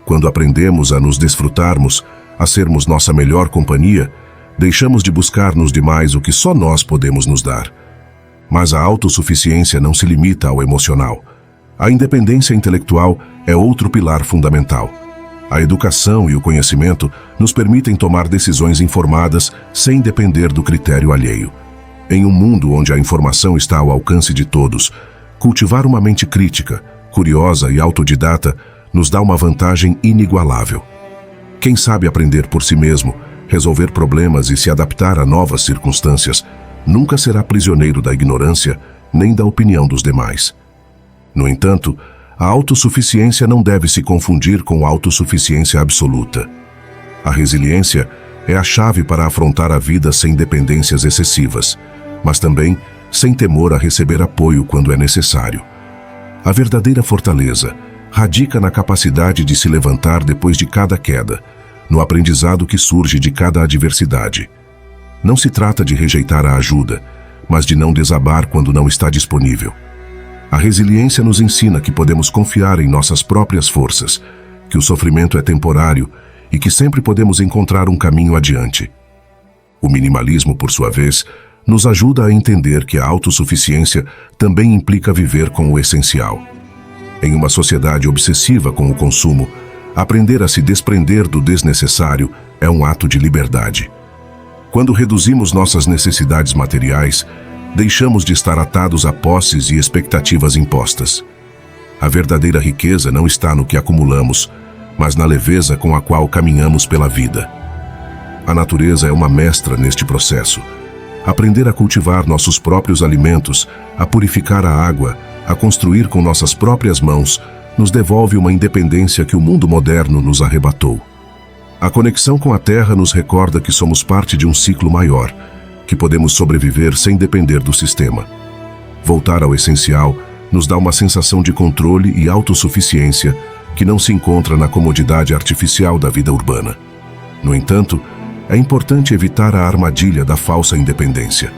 Quando aprendemos a nos desfrutarmos, a sermos nossa melhor companhia, deixamos de buscar nos demais o que só nós podemos nos dar. Mas a autossuficiência não se limita ao emocional. A independência intelectual é outro pilar fundamental. A educação e o conhecimento nos permitem tomar decisões informadas sem depender do critério alheio. Em um mundo onde a informação está ao alcance de todos, cultivar uma mente crítica, curiosa e autodidata nos dá uma vantagem inigualável. Quem sabe aprender por si mesmo, resolver problemas e se adaptar a novas circunstâncias, nunca será prisioneiro da ignorância nem da opinião dos demais. No entanto, a autossuficiência não deve se confundir com autossuficiência absoluta. A resiliência é a chave para afrontar a vida sem dependências excessivas, mas também sem temor a receber apoio quando é necessário. A verdadeira fortaleza radica na capacidade de se levantar depois de cada queda, no aprendizado que surge de cada adversidade. Não se trata de rejeitar a ajuda, mas de não desabar quando não está disponível. A resiliência nos ensina que podemos confiar em nossas próprias forças, que o sofrimento é temporário e que sempre podemos encontrar um caminho adiante. O minimalismo, por sua vez, nos ajuda a entender que a autossuficiência também implica viver com o essencial. Em uma sociedade obsessiva com o consumo, aprender a se desprender do desnecessário é um ato de liberdade. Quando reduzimos nossas necessidades materiais, deixamos de estar atados a posses e expectativas impostas. A verdadeira riqueza não está no que acumulamos, mas na leveza com a qual caminhamos pela vida. A natureza é uma mestra neste processo. Aprender a cultivar nossos próprios alimentos, a purificar a água, a construir com nossas próprias mãos, nos devolve uma independência que o mundo moderno nos arrebatou. A conexão com a Terra nos recorda que somos parte de um ciclo maior, que podemos sobreviver sem depender do sistema. Voltar ao essencial nos dá uma sensação de controle e autossuficiência que não se encontra na comodidade artificial da vida urbana. No entanto, é importante evitar a armadilha da falsa independência.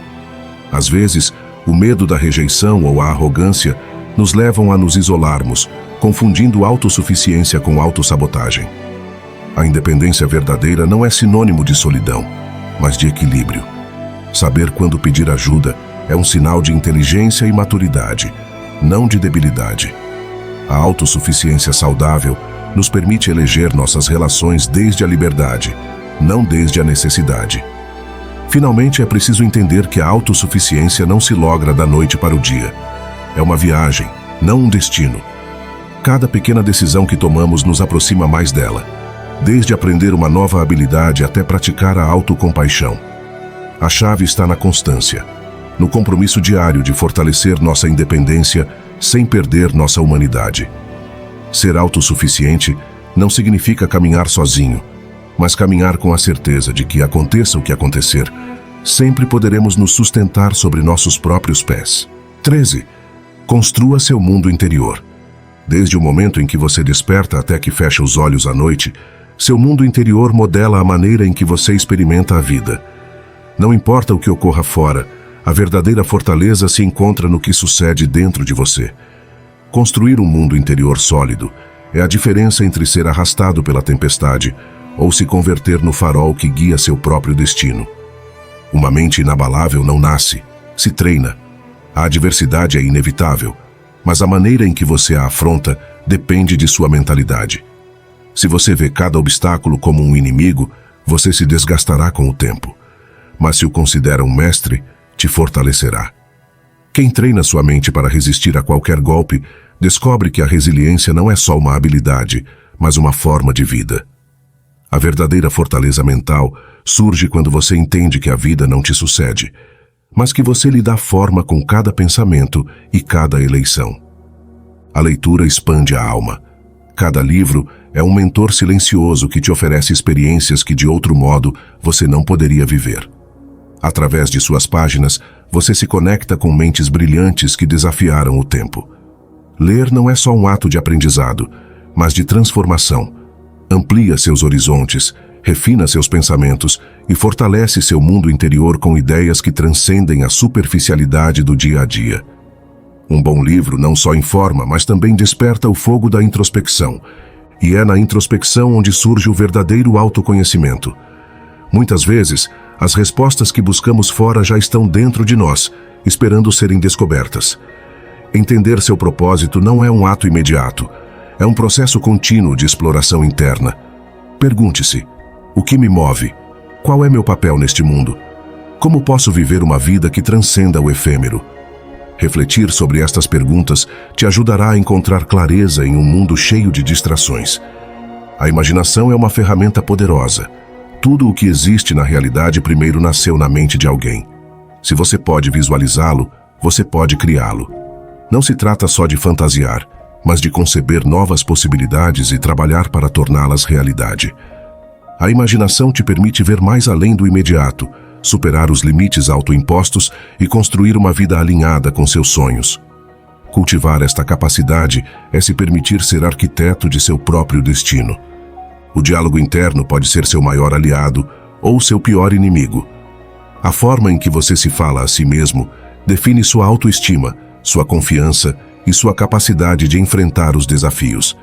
Às vezes, o medo da rejeição ou a arrogância nos levam a nos isolarmos, confundindo autossuficiência com autossabotagem. A independência verdadeira não é sinônimo de solidão, mas de equilíbrio. Saber quando pedir ajuda é um sinal de inteligência e maturidade, não de debilidade. A autossuficiência saudável nos permite eleger nossas relações desde a liberdade, não desde a necessidade. Finalmente, é preciso entender que a autossuficiência não se logra da noite para o dia. É uma viagem, não um destino. Cada pequena decisão que tomamos nos aproxima mais dela, desde aprender uma nova habilidade até praticar a autocompaixão. A chave está na constância, no compromisso diário de fortalecer nossa independência sem perder nossa humanidade. Ser autossuficiente não significa caminhar sozinho, mas caminhar com a certeza de que, aconteça o que acontecer, sempre poderemos nos sustentar sobre nossos próprios pés. 13. Construa seu mundo interior. Desde o momento em que você desperta até que fecha os olhos à noite, seu mundo interior modela a maneira em que você experimenta a vida. Não importa o que ocorra fora, a verdadeira fortaleza se encontra no que sucede dentro de você. Construir um mundo interior sólido é a diferença entre ser arrastado pela tempestade ou se converter no farol que guia seu próprio destino. Uma mente inabalável não nasce, se treina. A adversidade é inevitável, mas a maneira em que você a afronta depende de sua mentalidade. Se você vê cada obstáculo como um inimigo, você se desgastará com o tempo. Mas se o considera um mestre, te fortalecerá. Quem treina sua mente para resistir a qualquer golpe, descobre que a resiliência não é só uma habilidade, mas uma forma de vida. A verdadeira fortaleza mental surge quando você entende que a vida não te sucede, mas que você lhe dá forma com cada pensamento e cada eleição. A leitura expande a alma. Cada livro é um mentor silencioso que te oferece experiências que de outro modo você não poderia viver. Através de suas páginas, você se conecta com mentes brilhantes que desafiaram o tempo. Ler não é só um ato de aprendizado, mas de transformação. Amplia seus horizontes, refina seus pensamentos e fortalece seu mundo interior com ideias que transcendem a superficialidade do dia a dia. Um bom livro não só informa, mas também desperta o fogo da introspecção. E é na introspecção onde surge o verdadeiro autoconhecimento. Muitas vezes, as respostas que buscamos fora já estão dentro de nós, esperando serem descobertas. Entender seu propósito não é um ato imediato, é um processo contínuo de exploração interna. Pergunte-se: o que me move? Qual é meu papel neste mundo? Como posso viver uma vida que transcenda o efêmero? Refletir sobre estas perguntas te ajudará a encontrar clareza em um mundo cheio de distrações. A imaginação é uma ferramenta poderosa. Tudo o que existe na realidade primeiro nasceu na mente de alguém. Se você pode visualizá-lo, você pode criá-lo. Não se trata só de fantasiar, mas de conceber novas possibilidades e trabalhar para torná-las realidade. A imaginação te permite ver mais além do imediato, superar os limites autoimpostos e construir uma vida alinhada com seus sonhos. Cultivar esta capacidade é se permitir ser arquiteto de seu próprio destino. O diálogo interno pode ser seu maior aliado ou seu pior inimigo. A forma em que você se fala a si mesmo define sua autoestima, sua confiança e sua capacidade de enfrentar os desafios.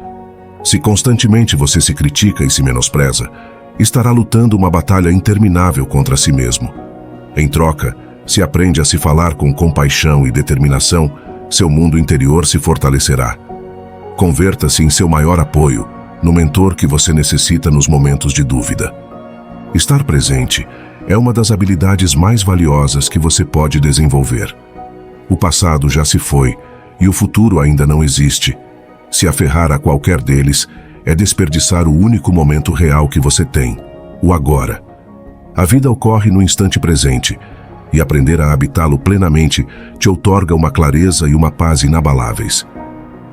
Se constantemente você se critica e se menospreza, estará lutando uma batalha interminável contra si mesmo. Em troca, Se aprende a se falar com compaixão e determinação, seu mundo interior se fortalecerá. Converta-se em seu maior apoio, no mentor que você necessita nos momentos de dúvida. Estar presente é uma das habilidades mais valiosas que você pode desenvolver. O passado já se foi e o futuro ainda não existe. Se aferrar a qualquer deles é desperdiçar o único momento real que você tem, o agora. A vida ocorre no instante presente, e aprender a habitá-lo plenamente te outorga uma clareza e uma paz inabaláveis.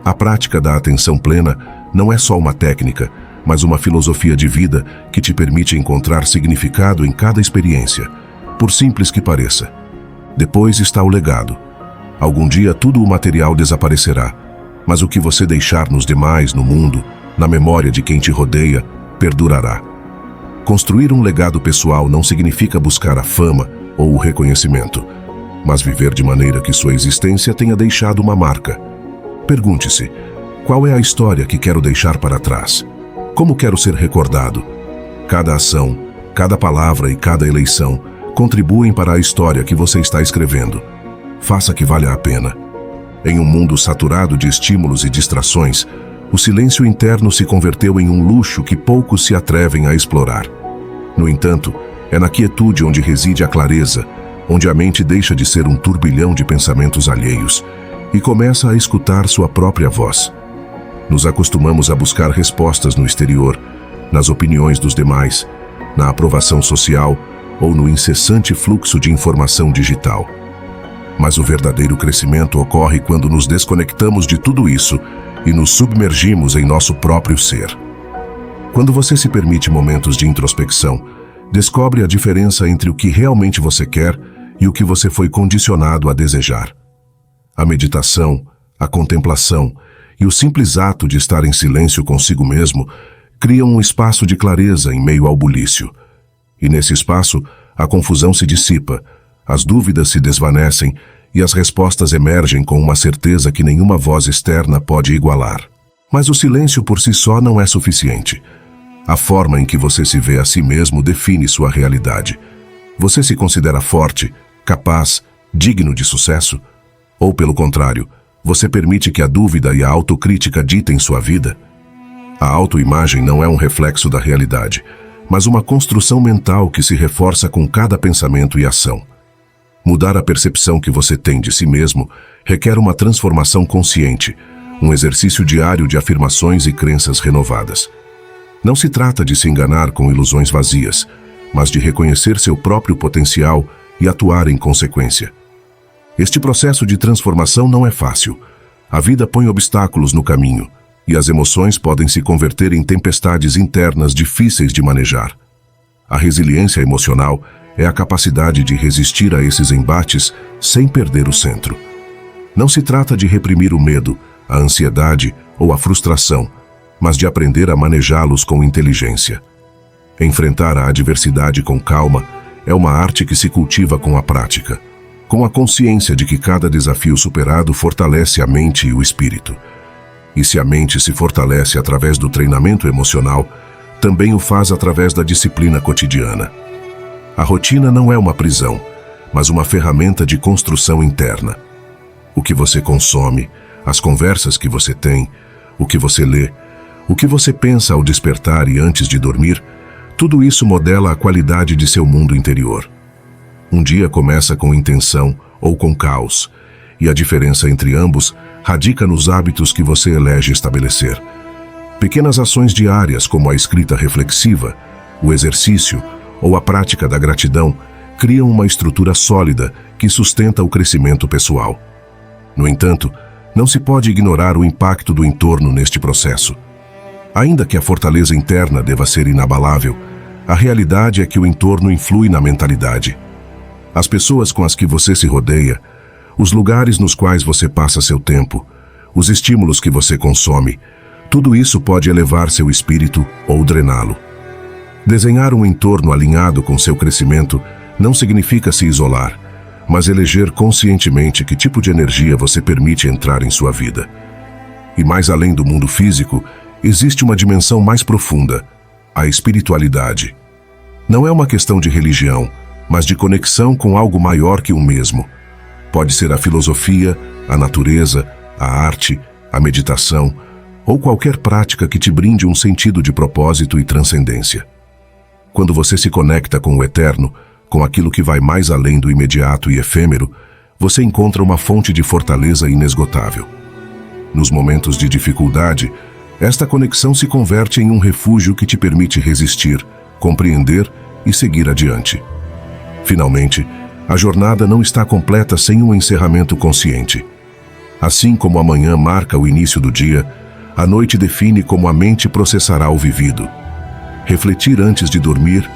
A prática da atenção plena não é só uma técnica, mas uma filosofia de vida que te permite encontrar significado em cada experiência, por simples que pareça. Depois está o legado. Algum dia tudo o material desaparecerá, mas o que você deixar nos demais, no mundo, na memória de quem te rodeia, perdurará. Construir um legado pessoal não significa buscar a fama ou o reconhecimento, mas viver de maneira que sua existência tenha deixado uma marca. Pergunte-se, qual é a história que quero deixar para trás? Como quero ser recordado? Cada ação, cada palavra e cada eleição contribuem para a história que você está escrevendo. Faça que valha a pena. Em um mundo saturado de estímulos e distrações, o silêncio interno se converteu em um luxo que poucos se atrevem a explorar. No entanto, é na quietude onde reside a clareza, onde a mente deixa de ser um turbilhão de pensamentos alheios e começa a escutar sua própria voz. Nos acostumamos a buscar respostas no exterior, nas opiniões dos demais, na aprovação social ou no incessante fluxo de informação digital. Mas o verdadeiro crescimento ocorre quando nos desconectamos de tudo isso e nos submergimos em nosso próprio ser. Quando você se permite momentos de introspecção, descobre a diferença entre o que realmente você quer e o que você foi condicionado a desejar. A meditação, a contemplação e o simples ato de estar em silêncio consigo mesmo criam um espaço de clareza em meio ao bulício. E nesse espaço, a confusão se dissipa, as dúvidas se desvanecem e as respostas emergem com uma certeza que nenhuma voz externa pode igualar. Mas o silêncio por si só não é suficiente. A forma em que você se vê a si mesmo define sua realidade. Você se considera forte, capaz, digno de sucesso? Ou, pelo contrário, você permite que a dúvida e a autocrítica ditem sua vida? A autoimagem não é um reflexo da realidade, mas uma construção mental que se reforça com cada pensamento e ação. Mudar a percepção que você tem de si mesmo requer uma transformação consciente, um exercício diário de afirmações e crenças renovadas. Não se trata de se enganar com ilusões vazias, mas de reconhecer seu próprio potencial e atuar em consequência. Este processo de transformação não é fácil. A vida põe obstáculos no caminho, e as emoções podem se converter em tempestades internas difíceis de manejar. A resiliência emocional é a capacidade de resistir a esses embates sem perder o centro. Não se trata de reprimir o medo, a ansiedade ou a frustração, mas de aprender a manejá-los com inteligência. Enfrentar a adversidade com calma é uma arte que se cultiva com a prática, com a consciência de que cada desafio superado fortalece a mente e o espírito. E se a mente se fortalece através do treinamento emocional, também o faz através da disciplina cotidiana. A rotina não é uma prisão, mas uma ferramenta de construção interna. O que você consome, as conversas que você tem, o que você lê, o que você pensa ao despertar e antes de dormir, tudo isso modela a qualidade de seu mundo interior. Um dia começa com intenção ou com caos, e a diferença entre ambos radica nos hábitos que você elege estabelecer. Pequenas ações diárias, como a escrita reflexiva, o exercício ou a prática da gratidão, criam uma estrutura sólida que sustenta o crescimento pessoal. No entanto, não se pode ignorar o impacto do entorno neste processo. Ainda que a fortaleza interna deva ser inabalável, a realidade é que o entorno influi na mentalidade. As pessoas com as que você se rodeia, os lugares nos quais você passa seu tempo, os estímulos que você consome, tudo isso pode elevar seu espírito ou drená-lo. Desenhar um entorno alinhado com seu crescimento não significa se isolar, mas eleger conscientemente que tipo de energia você permite entrar em sua vida. E mais além do mundo físico, existe uma dimensão mais profunda, a espiritualidade. Não é uma questão de religião, mas de conexão com algo maior que um mesmo. Pode ser a filosofia, a natureza, a arte, a meditação ou qualquer prática que te brinde um sentido de propósito e transcendência. Quando você se conecta com o eterno, com aquilo que vai mais além do imediato e efêmero, você encontra uma fonte de fortaleza inesgotável. Nos momentos de dificuldade, esta conexão se converte em um refúgio que te permite resistir, compreender e seguir adiante. Finalmente, a jornada não está completa sem um encerramento consciente. Assim como a manhã marca o início do dia, a noite define como a mente processará o vivido. Refletir antes de dormir,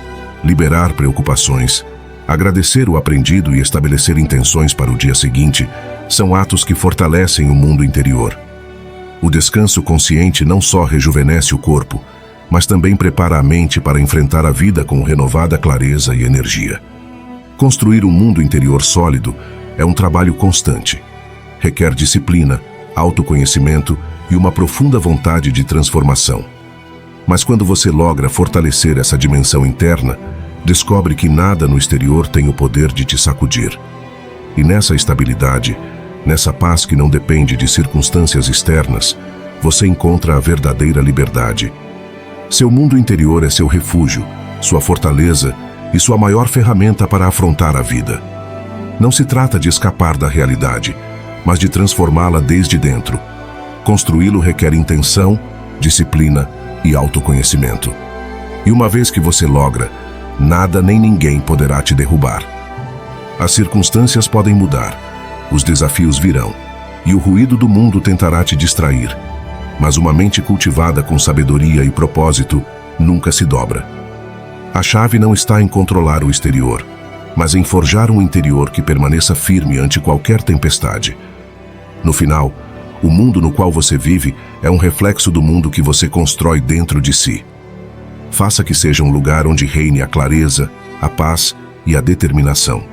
liberar preocupações, agradecer o aprendido e estabelecer intenções para o dia seguinte são atos que fortalecem o mundo interior. O descanso consciente não só rejuvenesce o corpo, mas também prepara a mente para enfrentar a vida com renovada clareza e energia. Construir um mundo interior sólido é um trabalho constante. Requer disciplina, autoconhecimento e uma profunda vontade de transformação. Mas quando você logra fortalecer essa dimensão interna, descobre que nada no exterior tem o poder de te sacudir. E nessa estabilidade, nessa paz que não depende de circunstâncias externas, você encontra a verdadeira liberdade. Seu mundo interior é seu refúgio, sua fortaleza e sua maior ferramenta para afrontar a vida. Não se trata de escapar da realidade, mas de transformá-la desde dentro. Construí-lo requer intenção, disciplina e autoconhecimento. E uma vez que você logra, nada nem ninguém poderá te derrubar. As circunstâncias podem mudar, os desafios virão, e o ruído do mundo tentará te distrair. Mas uma mente cultivada com sabedoria e propósito nunca se dobra. A chave não está em controlar o exterior, mas em forjar um interior que permaneça firme ante qualquer tempestade. No final, o mundo no qual você vive é um reflexo do mundo que você constrói dentro de si. Faça que seja um lugar onde reine a clareza, a paz e a determinação.